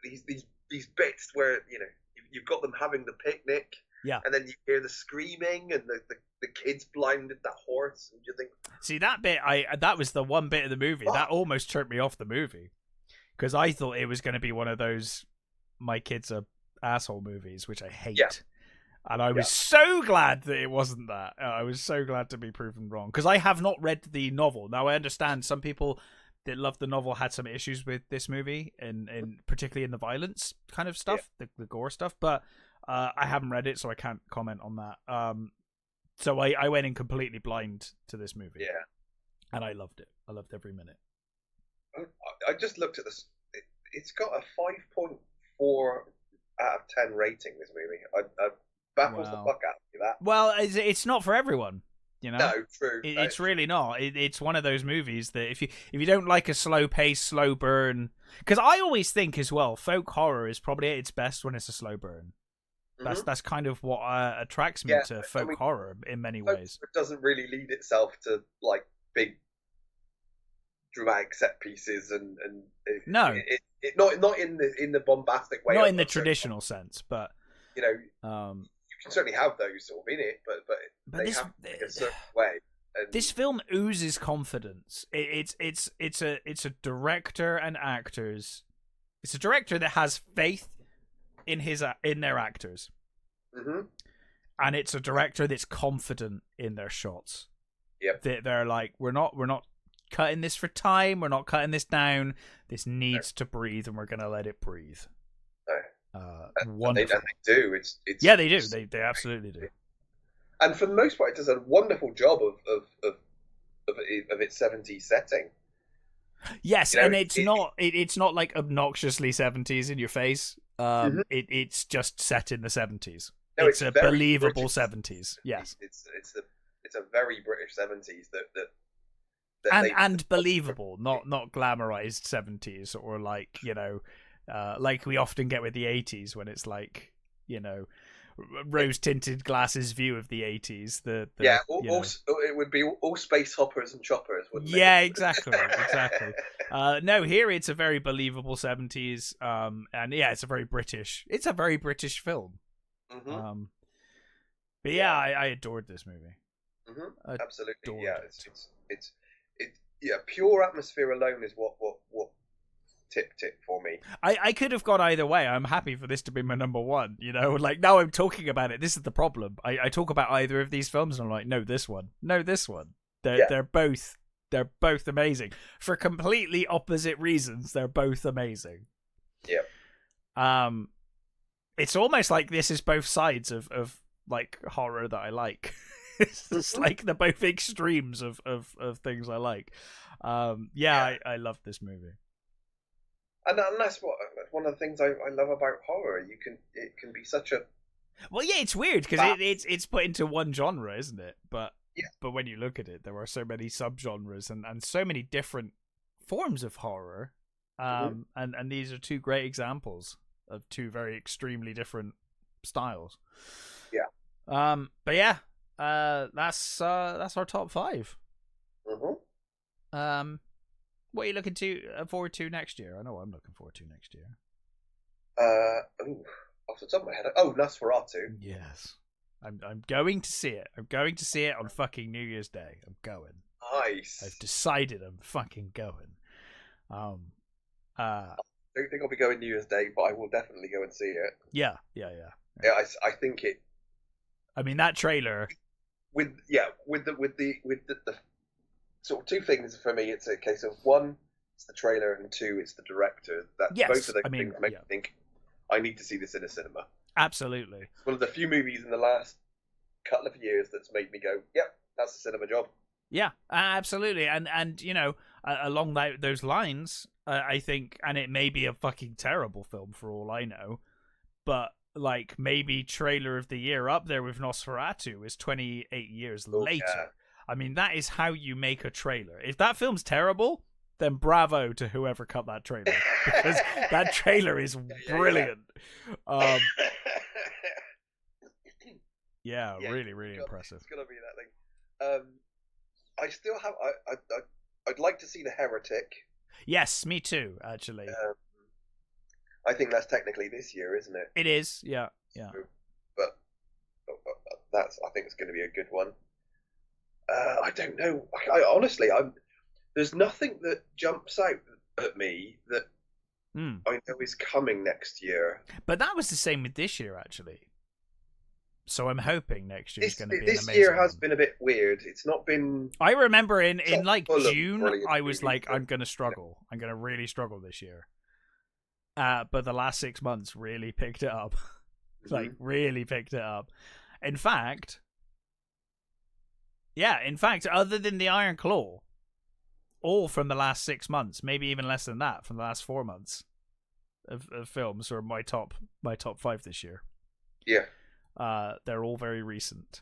these bits where, you know, you've got them having the picnic, and then you hear the screaming and the kids blinded that horse, and you think, see, that bit, that was the one bit of the movie that almost turned me off the movie, because I thought it was going to be one of those my kids are asshole movies, which I hate. Yeah. And I was so glad that it wasn't that. I was so glad to be proven wrong, because I have not read the novel. Now, I understand some people that love the novel had some issues with this movie, and particularly in the violence kind of stuff, the gore stuff. But I haven't read it, so I can't comment on that. So I went in completely blind to this movie. Yeah. And I loved it. I loved every minute. I just looked at this. It's got a 5.4 out of 10 rating, this movie. I baffles the fuck out of me, that. Well, it's not for everyone. You know, No, true. it's really not. It's one of those movies that if you don't like a slow pace, slow burn, because I always think as well, folk horror is probably at its best when it's a slow burn. That's kind of what attracts me to folk horror in many ways. It doesn't really lead itself to like big dramatic set pieces and no, not in the bombastic way. Not in the traditional sense, but you know, you can certainly have those sort of in it, but they have to be a certain way. And this film oozes confidence. It's a director and actors. It's a director that has faith in their actors, and it's a director that's confident in their shots. Yep. They're like, we're not cutting this for time. We're not cutting this down. This needs to breathe, and we're gonna let it breathe. Wonderful. And they do. It's yeah, they do. They absolutely do. And for the most part, it does a wonderful job of its 70s setting. Yes, and it's not like obnoxiously 70s in your face. It's just set in the 70s. No, it's a believable British 70s. Yes, it's a very British 70s and believable, not glamorized 70s or like like we often get with the 80s when it's like rose tinted glasses view of the 80s. It would be all space hoppers and choppers, wouldn't it? Yeah, exactly. No, here it's a very believable 70s, and yeah, it's a very British film. But yeah, I adored this movie. Absolutely, yeah. It's pure atmosphere alone is what tip for me. I could have gone either way. I'm happy for this to be my number one. Like now I'm talking about it. This is the problem. I talk about either of these films and I'm like, no, this one. They're both amazing for completely opposite reasons. They're both amazing. Yeah. It's almost like this is both sides of like horror that I like. It's just like the both extremes of things I like. I love this movie. And that's one of the things I love about horror. It can be such a it's weird because it's put into one genre, isn't it? But when you look at it, there are so many subgenres and so many different forms of horror. And these are two great examples of two very extremely different styles. Yeah. But yeah, that's our top 5. What are you looking forward to next year? I know what I'm looking forward to next year. Off the top of my head, Nosferatu. Yes, I'm going to see it. I'm going to see it on fucking New Year's Day. I'm going. Nice. I've decided I'm fucking going. I don't think I'll be going New Year's Day, but I will definitely go and see it. Yeah. I think it. I mean that trailer. With the sort of two things for me. It's a case of one, it's the trailer, and two, it's the director. Both of those things make me think I need to see this in a cinema. Absolutely. It's one of the few movies in the last couple of years that's made me go, yep, that's a cinema job. Yeah, absolutely. And along those lines, I think, and it may be a fucking terrible film for all I know, but like maybe trailer of the year up there with Nosferatu is 28 years later. Yeah. I mean, that is how you make a trailer. If that film's terrible, then bravo to whoever cut that trailer, because that trailer is brilliant. Really, really impressive. It's gonna be that thing. I still have. I'd like to see The Heretic. Yes, me too. Actually, I think that's technically this year, isn't it? It is. Yeah. So, but I think it's going to be a good one. I don't know. Honestly, there's nothing that jumps out at me that I know is coming next year. But that was the same with this year, actually. So I'm hoping next year is going to be this an amazing year has one. been a bit weird. It's not been. I remember in like June, I was movies, like, I'm going to struggle. I'm going to really struggle this year. But the last 6 months really picked it up. Like, really picked it up. In fact, other than the Iron Claw, all from the last 6 months, maybe even less than that, from the last 4 months of films are my top 5 this year. Yeah. They're all very recent.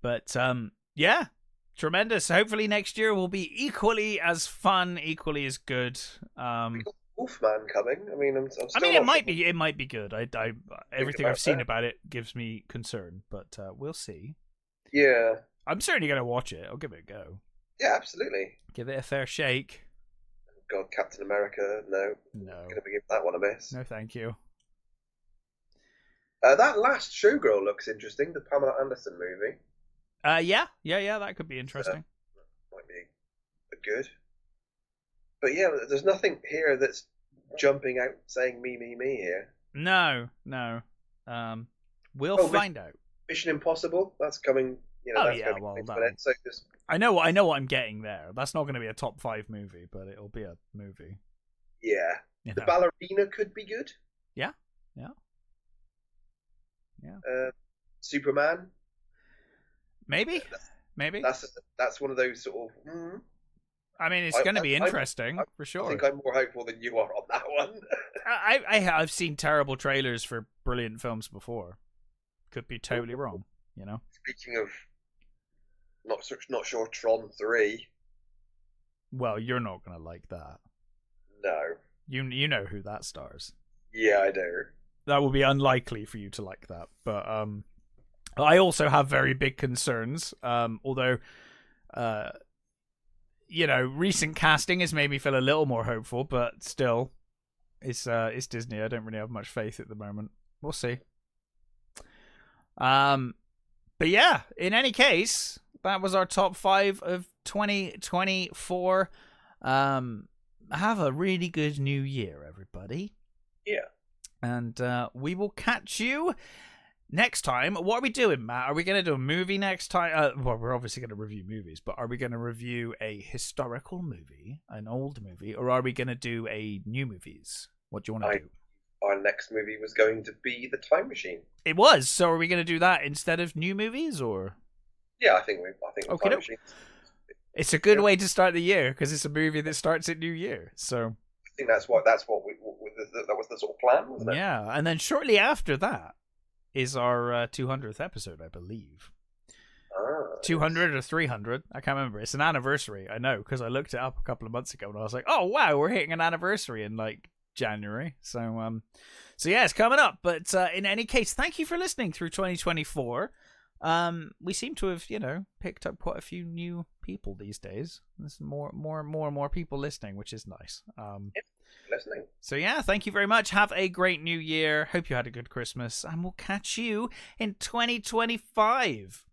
But yeah, tremendous. Hopefully next year will be equally as fun, equally as good. We got Wolfman coming. I mean, I'm still I mean, not it might be good. I everything I've seen about it gives me concern, but we'll see. Yeah, I'm certainly gonna watch it. I'll give it a go. yeah, absolutely. Give it a fair shake. God, Captain America, no. Gonna be giving that one a miss. No, thank you. That last Showgirl looks interesting, the Pamela Anderson movie. Yeah, that could be interesting. Might be good. But yeah, there's nothing here that's jumping out saying me here. No. We'll find out. Mission Impossible, that's coming. That's coming to an end, so just... I know what I'm getting there. That's not going to be a top 5 movie, but it'll be a movie. Yeah. The Ballerina could be good. Yeah. Superman. Maybe. That's one of those sort of. I mean, it's going to be interesting for sure. I think I'm more hopeful than you are on that one. I've seen terrible trailers for brilliant films before. Could be totally wrong, Speaking of, not sure Tron 3. Well, you're not going to like that. No. You know who that stars. Yeah, I do. That will be unlikely for you to like that, but I also have very big concerns. Although, recent casting has made me feel a little more hopeful, but still, it's Disney. I don't really have much faith at the moment. We'll see. But yeah, in any case, that was our top 5 of 2024. Have a really good new year, everybody. Yeah. And we will catch you next time. What are we doing, Matt? Are we going to do a movie next time? Well, we're obviously going to review movies, but are we going to review a historical movie, an old movie, or are we going to do a new movies? What do you want to do? Our next movie was going to be The Time Machine. It was. So are we going to do that instead of new movies, or? Yeah, I think The Time Machine. It's a good way to start the year because it's a movie that starts at New Year. So I think that was the sort of plan, wasn't it? Yeah, and then shortly after that is our 200th episode, I believe. 200 or 300, I can't remember. It's an anniversary, I know, because I looked it up a couple of months ago and I was like, oh wow, we're hitting an anniversary in like January. So yeah, it's coming up. But in any case, thank you for listening through 2024. We seem to have, picked up quite a few new people these days. There's more people listening, which is nice. Listening. So yeah, thank you very much. Have a great new year. Hope you had a good Christmas, and we'll catch you in 2025.